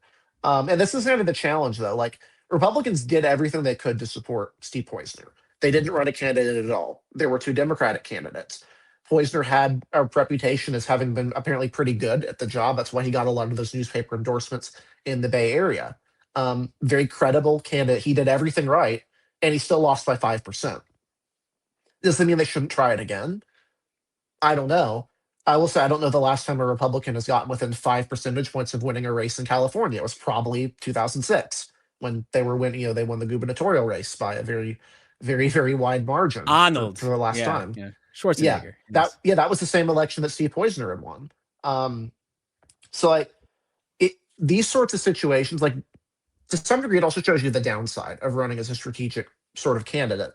And this is kind of the challenge, though. Like, Republicans did everything they could to support Steve Poizner. They didn't run a candidate at all. There were 2 Democratic candidates. Poizner had a reputation as having been apparently pretty good at the job. That's why he got a lot of those newspaper endorsements in the Bay Area. Very credible candidate. He did everything right, and he still lost by 5%. Does that mean they shouldn't try it again? I don't know. I will say I don't know the last time a Republican has gotten within 5 percentage points of winning a race in California. It was probably 2006 when they were winning. They won the gubernatorial race by a very, very, very wide margin. Arnold for the last time. Yeah. Schwarzenegger. That was the same election that Steve Poizner had won. So these sorts of situations, like, to some degree, it also shows you the downside of running as a strategic sort of candidate.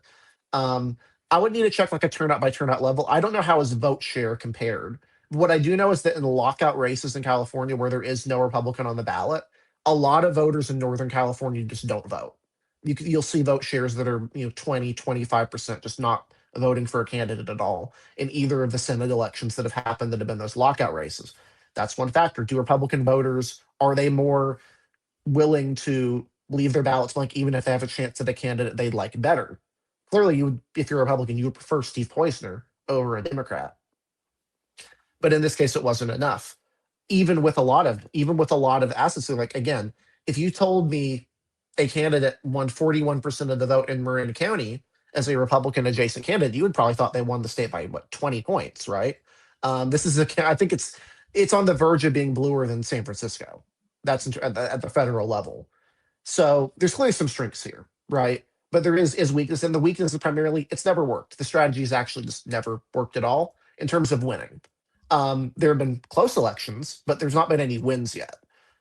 I would need to check like a turnout by turnout level. I don't know how his vote share compared. What I do know is that in the lockout races in California where there is no Republican on the ballot, a lot of voters in Northern California just don't vote. You'll see vote shares that are 20, 25% just not voting for a candidate at all in either of the Senate elections that have happened that have been those lockout races. That's one factor. Do Republican voters, are they more willing to leave their ballots blank even if they have a chance at a candidate they'd like better? Clearly, you would, if you're a Republican, you would prefer Steve Poizner over a Democrat. But in this case, it wasn't enough. Even with a lot of assets, like again, if you told me a candidate won 41% of the vote in Marin County as a Republican adjacent candidate, you would probably thought they won the state by what, 20 points, right? This is I think it's on the verge of being bluer than San Francisco. That's at the federal level. So there's clearly some strengths here, right? But there is weakness, and the weakness is primarily it's never worked. The strategy has actually just never worked at all in terms of winning. There have been close elections, but there's not been any wins yet,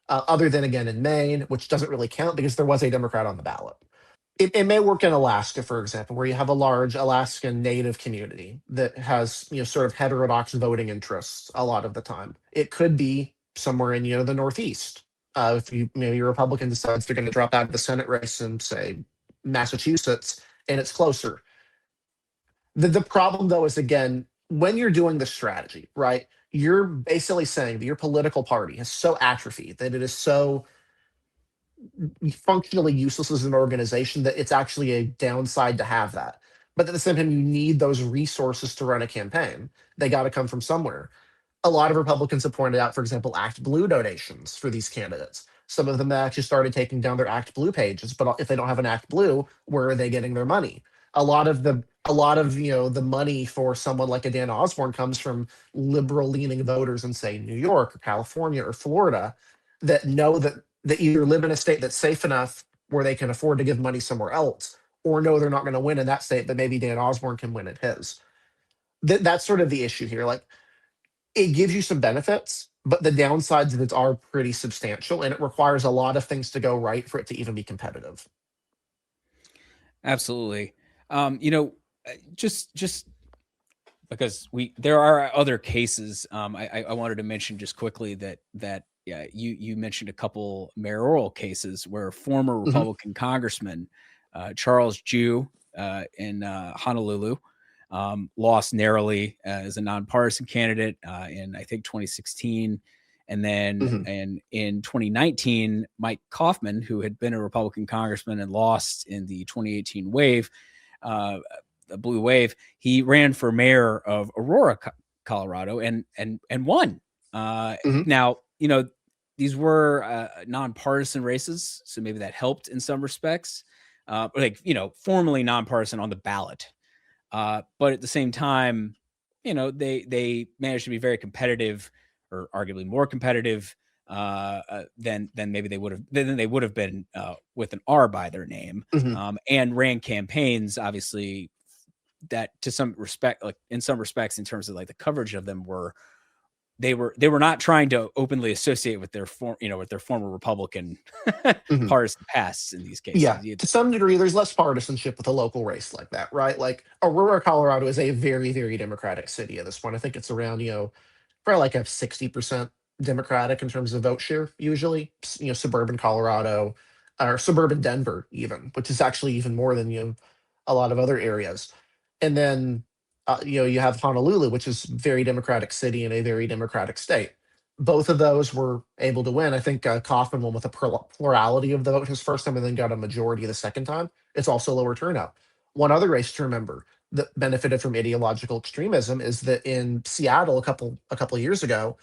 other than again in Maine, which doesn't really count because there was a Democrat on the ballot. It may work in Alaska, for example, where you have a large Alaskan Native community that has sort of heterodox voting interests a lot of the time. It could be somewhere in the Northeast. If your Republican decides they're going to drop out of the Senate race in say Massachusetts, and it's closer. The problem though is again when you're doing the strategy, right? You're basically saying that your political party is so atrophied that it is so functionally useless as an organization that it's actually a downside to have that. But at the same time, you need those resources to run a campaign. They got to come from somewhere. A lot of Republicans have pointed out, for example, Act Blue donations for these candidates. Some of them actually started taking down their Act Blue pages, but if they don't have an Act Blue, where are they getting their money? A lot of the money for someone like a Dan Osborne comes from liberal leaning voters in say New York or California or Florida that know that either live in a state that's safe enough where they can afford to give money somewhere else, or know they're not going to win in that state, but maybe Dan Osborne can win at his. That's sort of the issue here. Like it gives you some benefits, but the downsides of it are pretty substantial, and it requires a lot of things to go right for it to even be competitive. Absolutely. Just because there are other cases. I wanted to mention just quickly that yeah, you mentioned a couple mayoral cases where former Mhm. Republican congressman Charles Jew in Honolulu lost narrowly as a nonpartisan candidate in I think 2016, and then Mhm. in 2019, Mike Kaufman, who had been a Republican congressman and lost in the 2018 wave, the blue wave, he ran for mayor of Aurora, Colorado, and won. Mhm. Now, these were nonpartisan races, so maybe that helped in some respects. Formally nonpartisan on the ballot, but at the same time, they managed to be very competitive, or arguably more competitive than maybe they would have been with an R by their name, Mhm. and ran campaigns obviously that to some respect, like in some respects, in terms of like the coverage of them they were not trying to openly associate with their former Republican Mhm. partisan pasts in these Yeah, cases. to some degree, there's less partisanship with a local race like that, right? Like Aurora, Colorado is a very, very Democratic city at this point. I think it's around, probably like a 60% Democratic in terms of vote share, usually. Suburban Colorado or suburban Denver, even, which is actually even more than, a lot of other areas. And then, you have Honolulu, which is very Democratic city in a very Democratic state. Both of those were able to win. I think Kaufman won with a plurality of the vote his first time and then got a majority the second time. It's also lower turnout. One other race to remember that benefited from ideological extremism is that in Seattle a couple of years ago,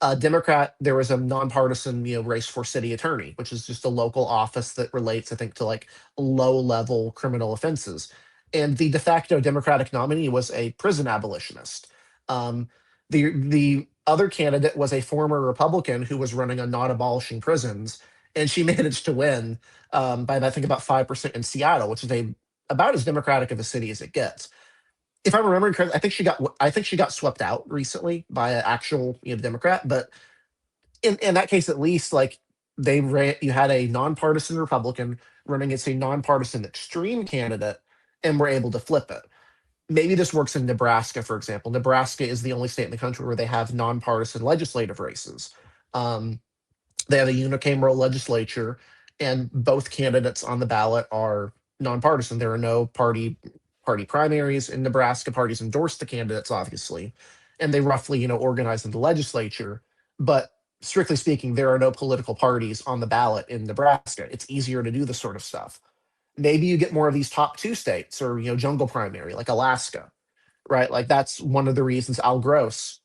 a Democrat there was a nonpartisan race for city attorney, which is just a local office that relates, I think, to like low level criminal offenses. And the de facto Democratic nominee was a prison abolitionist. Um, the other candidate was a former Republican who was running on not abolishing prisons, and she managed to win by I think about 5% in Seattle, which is about as democratic of a city as it gets. If I'm remembering correctly, I think she got swept out recently by an actual Democrat, but in that case at least like you had a nonpartisan Republican running against a nonpartisan extreme candidate and were able to flip it. maybe this works in Nebraska, for example. Nebraska is the only state in the country where they have nonpartisan legislative races. Um, they have a unicameral legislature, and both candidates on the ballot are nonpartisan. There are no party primaries in Nebraska. Parties endorse the candidates, obviously, and they roughly, organize in the legislature. But strictly speaking, there are no political parties on the ballot in Nebraska. It's easier to do this sort of stuff. Maybe you get more of these top two states, or jungle primary like Alaska, right? Like that's one of the reasons Al Gross,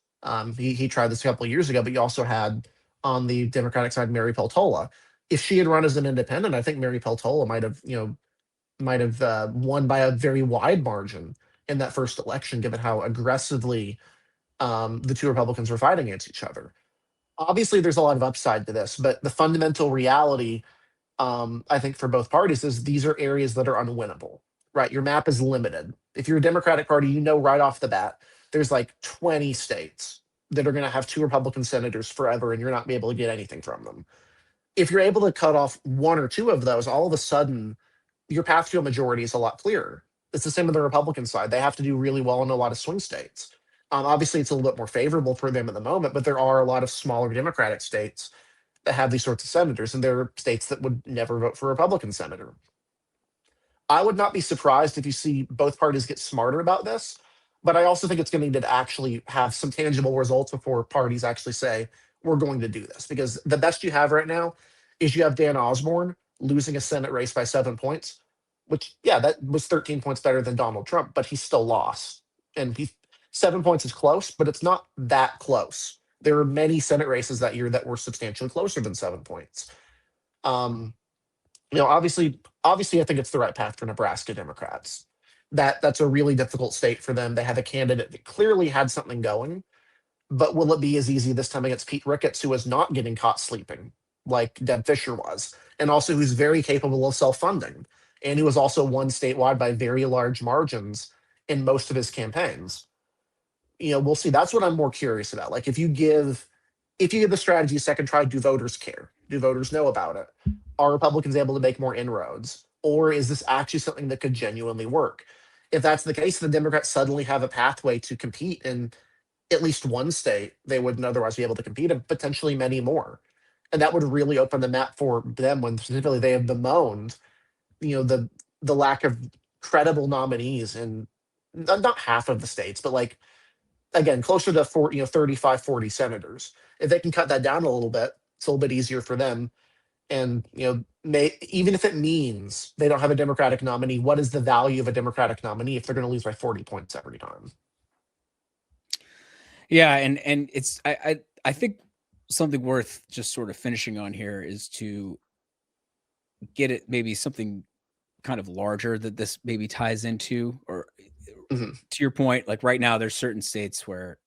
he tried this a couple of years ago, but you also had on the Democratic side Mary Peltola. If she had run as an independent, I think Mary Peltola might have won by a very wide margin in that first election, given how aggressively the two Republicans were fighting against each other. Obviously, there's a lot of upside to this, but the fundamental reality, I think, for both parties is these are areas that are unwinnable, right? Your map is limited. If you're a Democratic Party, right off the bat, there's like 20 states that are going to have two Republican senators forever, and you're not be able to get anything from them. If you're able to cut off one or two of those, all of a sudden, your path to a majority is a lot clearer. It's the same on the Republican side. They have to do really well in a lot of swing states. Obviously, it's a little bit more favorable for them at the moment, but there are a lot of smaller Democratic states that have these sorts of senators, and there are states that would never vote for a Republican senator. I would not be surprised if you see both parties get smarter about this, but I also think it's going to need to actually have some tangible results before parties actually say, we're going to do this. Because the best you have right now is you have Dan Osborne losing a Senate race by 7 points, which, yeah, that was 13 points better than Donald Trump, but he still lost. And 7 points is close, but it's not that close. There were many Senate races that year that were substantially closer than 7 points. Um, obviously, I think it's the right path for Nebraska Democrats. That's a really difficult state for them. They have a candidate that clearly had something going, but will it be as easy this time against Pete Ricketts, who is not getting caught sleeping like Deb Fisher was, and also who's very capable of self-funding, and who was also won statewide by very large margins in most of his campaigns? We'll see. That's what I'm more curious about. Like, if you give the strategy a second try, do voters care? Do voters know about it? Are Republicans able to make more inroads? Or is this actually something that could genuinely work? If that's the case, the Democrats suddenly have a pathway to compete in at least one state they wouldn't otherwise be able to compete in, potentially many more. And that would really open the map for them when specifically they have bemoaned, the lack of credible nominees in not half of the states, but like, again, closer to 40, 35, 40 senators. If they can cut that down a little bit, it's a little bit easier for them. And even if it means they don't have a Democratic nominee, what is the value of a Democratic nominee if they're going to lose by 40 points every time? Yeah, and it's I think something worth just sort of finishing on here is to get it maybe something kind of larger that this maybe ties into, or to your point, like right now there's certain states where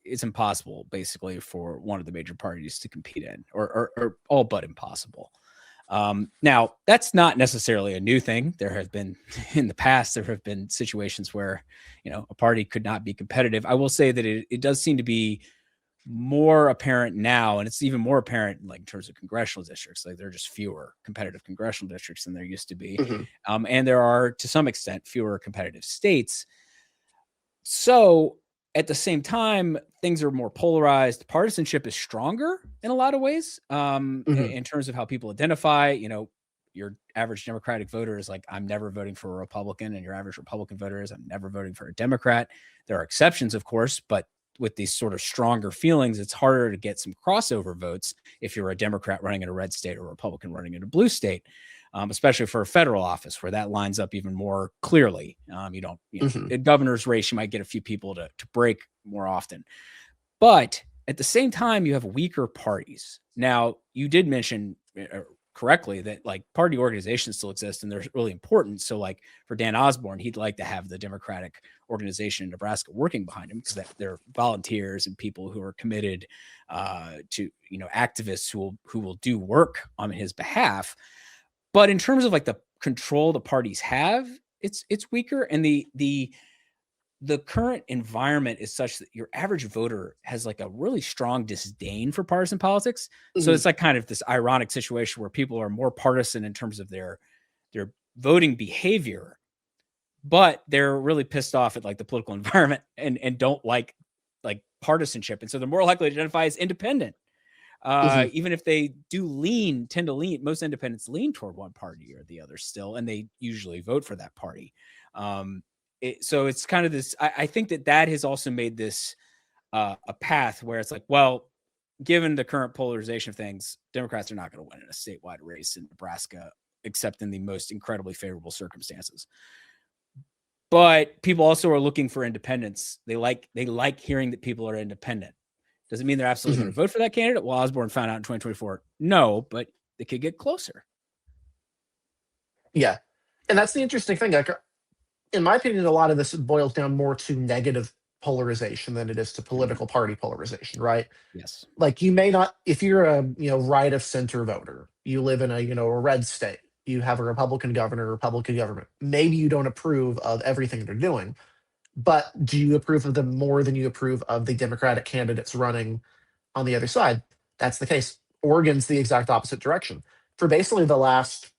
it's impossible basically for one of the major parties to compete in, or all but impossible. Now that's not necessarily a new thing. There have been in the past, there have been situations where, a party could not be competitive. I will say that it does seem to be more apparent now, and it's even more apparent like in terms of congressional districts. Like there are just fewer competitive congressional districts than there used to be. And there are, to some extent, fewer competitive states. So at the same time, things are more polarized. Partisanship is stronger in a lot of ways, in terms of how people identify. Your average Democratic voter is like, I'm never voting for a Republican, and your average Republican voter is, I'm never voting for a Democrat. There are exceptions, of course, but with these sort of stronger feelings, it's harder to get some crossover votes if you're a Democrat running in a red state or a Republican running in a blue state, especially for a federal office where that lines up even more clearly. A governor's race, you might get a few people to break more often. But at the same time, you have weaker parties. Now, you did mention correctly that like party organizations still exist and they're really important. So like for Dan Osborne, he'd like to have the Democratic organization in Nebraska working behind him because they're volunteers and people who are committed to, activists who will do work on his behalf. But in terms of like the control the parties have, it's weaker. And the current environment is such that your average voter has like a really strong disdain for partisan politics. So it's like kind of this ironic situation where people are more partisan in terms of their voting behavior, but they're really pissed off at like the political environment and don't like partisanship. And so they're more likely to identify as independent. Even if they do tend to lean, most independents lean toward one party or the other still, and they usually vote for that party. So it's kind of this, I think that has also made this a path where it's like, well, given the current polarization of things, Democrats are not going to win in a statewide race in Nebraska, except in the most incredibly favorable circumstances. But people also are looking for independence. They like hearing that people are independent. Doesn't mean they're absolutely going to vote for that candidate. Well, Osborne found out in 2024, no, but they could get closer. Yeah. And that's the interesting thing. Like, in my opinion, a lot of this boils down more to negative polarization than it is to political party polarization, right? Yes. Like, you may not, if you're a right of center voter, you live in a red state, you have a Republican governor, Republican government. Maybe you don't approve of everything they're doing, but do you approve of them more than you approve of the Democratic candidates running on the other side? That's the case. Oregon's the exact opposite direction. For basically the last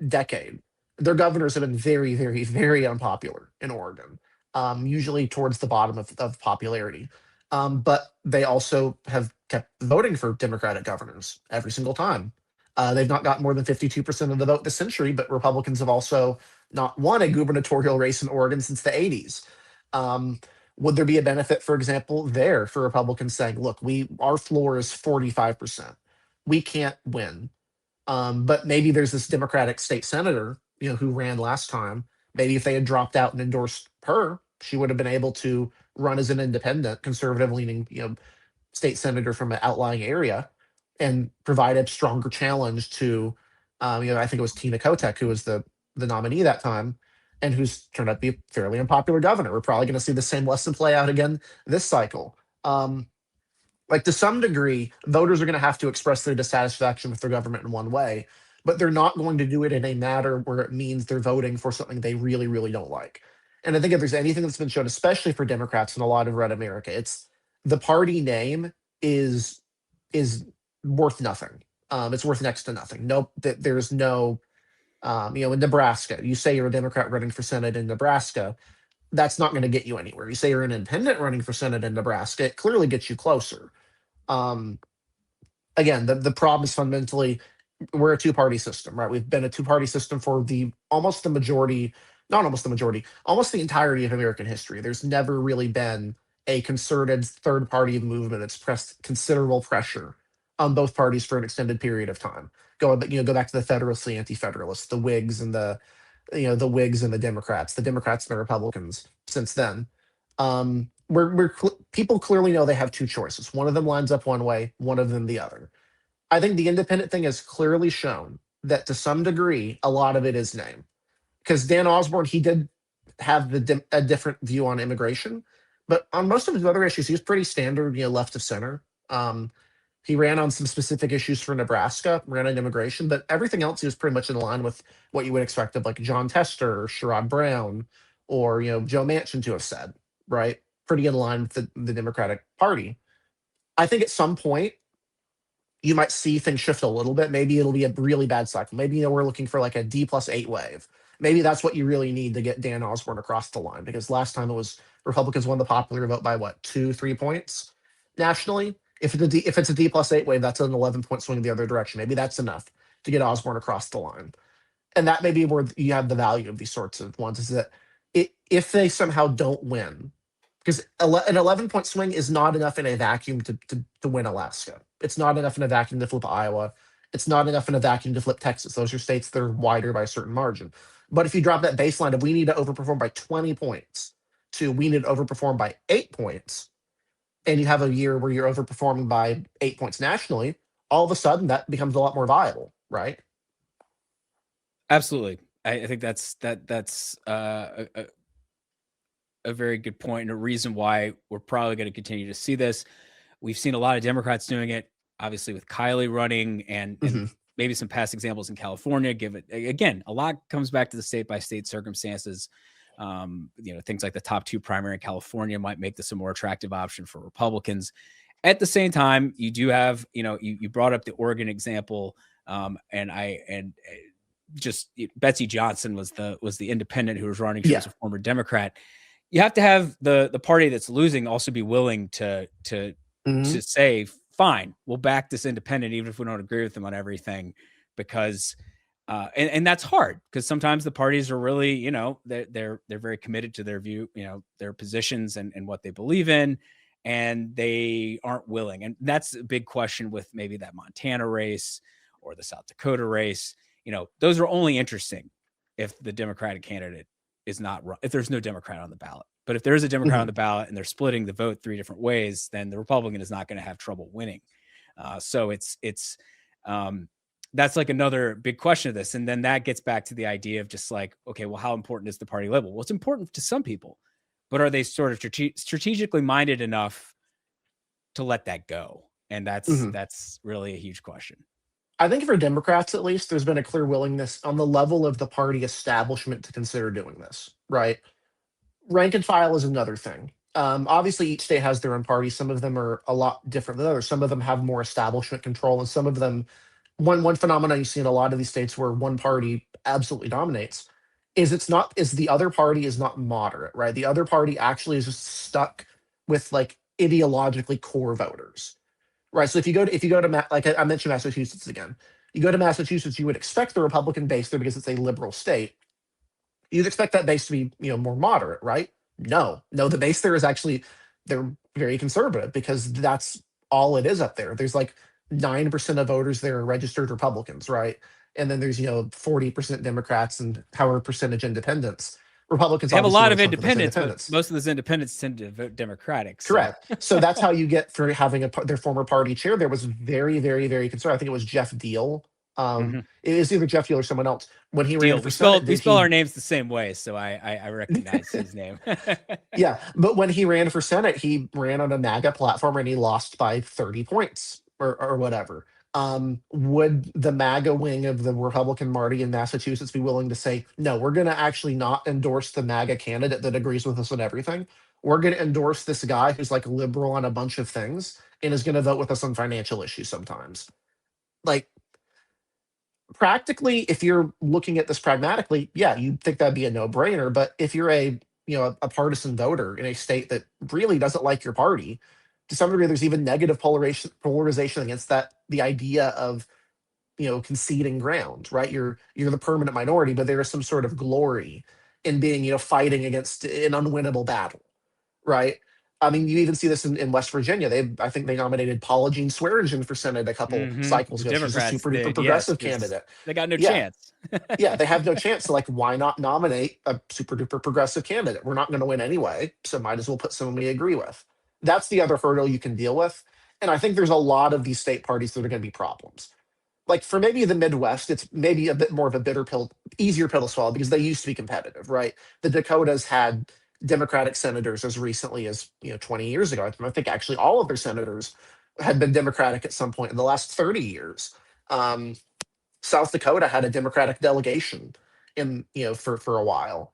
decade, their governors have been very, very, very unpopular in Oregon, usually towards the bottom of popularity. But they also have kept voting for Democratic governors every single time. They've not got more than 52% of the vote this century, but Republicans have also not won a gubernatorial race in Oregon since the 80s. Would there be a benefit, for example, there for Republicans saying, look, our floor is 45%. We can't win. But maybe there's this Democratic state senator, who ran last time. Maybe if they had dropped out and endorsed her, she would have been able to run as an independent, conservative-leaning, state senator from an outlying area and provide a stronger challenge to, I think it was Tina Kotek, who was the nominee that time, and who's turned out to be a fairly unpopular governor. We're probably going to see the same lesson play out again this cycle. Like, to some degree, voters are going to have to express their dissatisfaction with their government in one way, but they're not going to do it in a matter where it means they're voting for something they really, really don't like. And I think if there's anything that's been shown, especially for Democrats in a lot of red America, it's the party name is worth nothing. It's worth next to nothing. Nope, there's no, in Nebraska, you say you're a Democrat running for Senate in Nebraska, that's not going to get you anywhere. You say you're an independent running for Senate in Nebraska, it clearly gets you closer. Again, the problem is fundamentally we're a two-party system, right? We've been a two-party system for almost the entirety of American history. There's never really been a concerted third-party movement that's pressed considerable pressure on both parties for an extended period of time. Go back to the Federalists, the Anti-Federalists, the Whigs and the Whigs and the Democrats and the Republicans since then. People clearly know they have two choices. One of them lines up one way, one of them the other. I think the independent thing has clearly shown that to some degree, a lot of it is name. Because Dan Osborne, he did have a different view on immigration, but on most of his other issues, he was pretty standard, left of center. He ran on some specific issues for Nebraska, ran on immigration, but everything else he was pretty much in line with what you would expect of like John Tester or Sherrod Brown or Joe Manchin to have said, right? Pretty in line with the Democratic Party. I think at some point you might see things shift a little bit. Maybe it'll be a really bad cycle. Maybe we're looking for like a D+8 wave. Maybe that's what you really need to get Dan Osborne across the line, because last time it was Republicans won the popular vote by what, 2-3 points nationally. If it's a D+8 wave, that's an 11-point swing the other direction. Maybe that's enough to get Osborne across the line. And that may be where you have the value of these sorts of ones, is that if they somehow don't win, because an 11-point swing is not enough in a vacuum to win Alaska. It's not enough in a vacuum to flip Iowa. It's not enough in a vacuum to flip Texas. Those are states that are wider by a certain margin. But if you drop that baseline of we need to overperform by 20 points to we need to overperform by 8 points, and you have a year where you're overperforming by 8 points nationally, all of a sudden that becomes a lot more viable, right? Absolutely. I think that's a very good point, and a reason why we're probably going to continue to see this. We've seen a lot of Democrats doing it, obviously with Kiley running, and maybe some past examples in California. Again, a lot comes back to the state by state circumstances. Things like the top two primary in California might make this a more attractive option for Republicans. At the same time, you do have, you brought up the Oregon example, and Betsy Johnson was the independent who was running. She Yeah. was a former Democrat. You have to have the party that's losing also be willing to Mhm. say, fine, we'll back this independent even if we don't agree with them on everything, because and that's hard because sometimes the parties are really, they're very committed to their view, their positions and what they believe in, and they aren't willing. And that's a big question with maybe that Montana race or the South Dakota race. Those are only interesting if the Democratic candidate is not, if there's no Democrat on the ballot. But if there is a Democrat on Mhm. the ballot and they're splitting the vote 3 different ways, then the Republican is not going to have trouble winning. So it's that's like another big question of this. And then that gets back to the idea of just like, okay, well, how important is the party label? Well, it's important to some people, but are they sort of strategically minded enough to let that go? And Mhm. that's really a huge question. I think for Democrats, at least, there's been a clear willingness on the level of the party establishment to consider doing this, right? Rank and file is another thing. Obviously, each state has their own party. Some of them are a lot different than others. Some of them have more establishment control, and some of them, one phenomenon you see in a lot of these states where one party absolutely dominates is the other party is not moderate, right? The other party actually is just stuck with like ideologically core voters, right? So if you go to like I mentioned Massachusetts again, you go to Massachusetts, you would expect the Republican base there because it's a liberal state. You'd expect that base to be, more moderate, right? No, no, the base there is actually they're very conservative because that's all it is up there. There's like 9% of voters there are registered Republicans, right? And then there's 40% Democrats and however percentage independents. Republicans They have a obviously lot want of to chunk of those independents, but independents. most of those independents tend to vote Democratic. So Correct. So that's how you get for having their former party chair. There was very, very, very concerned. I think it was Jeff Deal. Mhm. It was either Jeff Deal or someone else. When he ran Deal. for Senate, We did spell our he? names the same way, so I recognize his name. Yeah, but when he ran for Senate, he ran on a MAGA platform and he lost by 30 points or whatever. Would the MAGA wing of the Republican Party in Massachusetts be willing to say, no, we're going to actually not endorse the MAGA candidate that agrees with us on everything? We're going to endorse this guy who's like liberal on a bunch of things and is going to vote with us on financial issues sometimes. Like, practically, if you're looking at this pragmatically, yeah, you'd think that'd be a no-brainer. But if you're a partisan voter in a state that really doesn't like your party, to some degree, there's even negative polarization against that. The idea of conceding ground, right? You're the permanent minority, but there is some sort of glory in being fighting against an unwinnable battle, right? I mean, you even see this in West Virginia. I think they nominated Paula Jean Swearengin for Senate a couple cycles The ago. She's a Democrats super duper did, yes, progressive because candidate. they got no Yeah, chance. yeah, they have no chance. So, like, why not nominate a super duper progressive candidate? We're not going to win anyway, so might as well put someone we agree with. That's the other hurdle you can deal with. And I think there's a lot of these state parties that are going to be problems. Like for maybe the Midwest, it's maybe a bit more of a bitter pill, easier pill to swallow because they used to be competitive, right? The Dakotas had Democratic senators as recently as 20 years ago. I think actually all of their senators had been Democratic at some point in the last 30 years. Um, South Dakota had a Democratic delegation in for a while.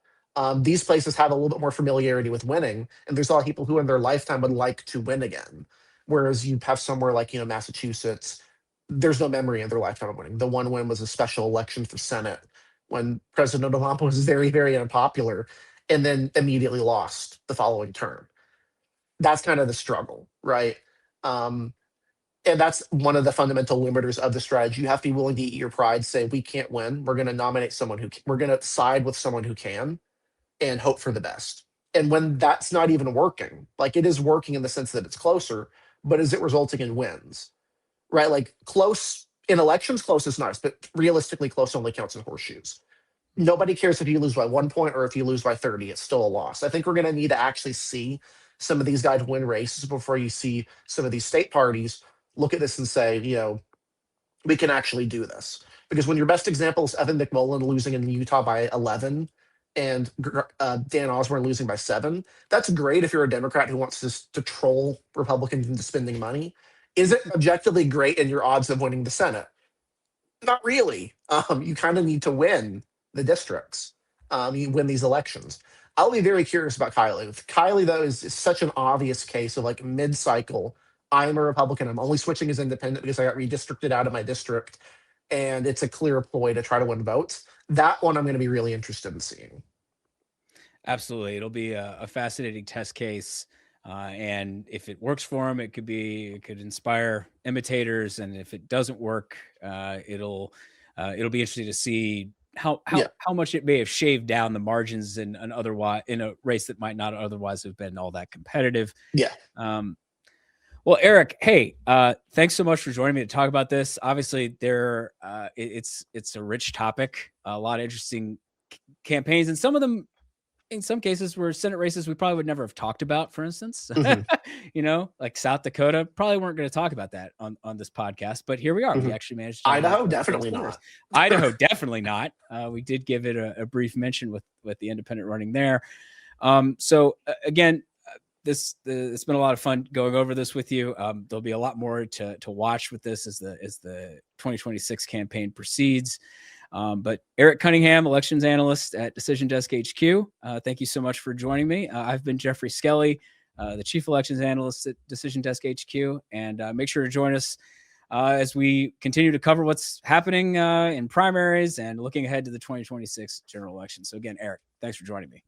These places have a little bit more familiarity with winning, and there's a lot of people who in their lifetime would like to win again. Whereas you have somewhere like Massachusetts, there's no memory in their lifetime of winning. The one win was a special election for Senate when President Obama was very, very unpopular, and then immediately lost the following term. That's kind of the struggle, right? Um, and that's one of the fundamental limiters of the strategy. You have to be willing to eat your pride, say, we can't win. We're going to nominate someone we're going to side with someone who can and hope for the best. And when that's not even working, like it is working in the sense that it's closer, but is it resulting in wins? Right? Like close in elections, close is nice, but realistically, close only counts in horseshoes. Nobody cares if you lose by 1 point or if you lose by 30, it's still a loss. I think we're going to need to actually see some of these guys win races before you see some of these state parties look at this and say, we can actually do this. Because when your best example is Evan McMullen losing in Utah by 11 and Dan Osborne losing by 7, that's great if you're a Democrat who wants to troll Republicans into spending money. Is it objectively great in your odds of winning the Senate? Not really. You kind of need to win the districts. You win these elections. I'll be very curious about Kiley. With Kiley, though, is such an obvious case of like mid-cycle. I'm a Republican. I'm only switching as independent because I got redistricted out of my district. and it's a clear ploy to try to win votes. That one I'm going to be really interested in seeing. Absolutely. It'll be a fascinating test case. And if it works for him, it could inspire imitators. And if it doesn't work, it'll be interesting to see how much it may have shaved down the margins in a race that might not otherwise have been all that competitive. Yeah. Well, Eric, hey, thanks so much for joining me to talk about this. Obviously, it's a rich topic, a lot of interesting campaigns, and some of them, in some cases, were Senate races we probably would never have talked about. For instance, like South Dakota, probably weren't going to talk about that on this podcast, but here we are. We actually managed to Idaho, definitely not. Idaho, definitely not. We did give it a brief mention with the independent running there. So again, it's been a lot of fun going over this with you. There'll be a lot more to watch with this as the 2026 campaign proceeds. But Eric Cunningham, elections analyst at Decision Desk HQ. Thank you so much for joining me. I've been Geoffrey Skelley, the chief elections analyst at Decision Desk HQ, and make sure to join us as we continue to cover what's happening in primaries and looking ahead to the 2026 general election. So again, Eric, thanks for joining me.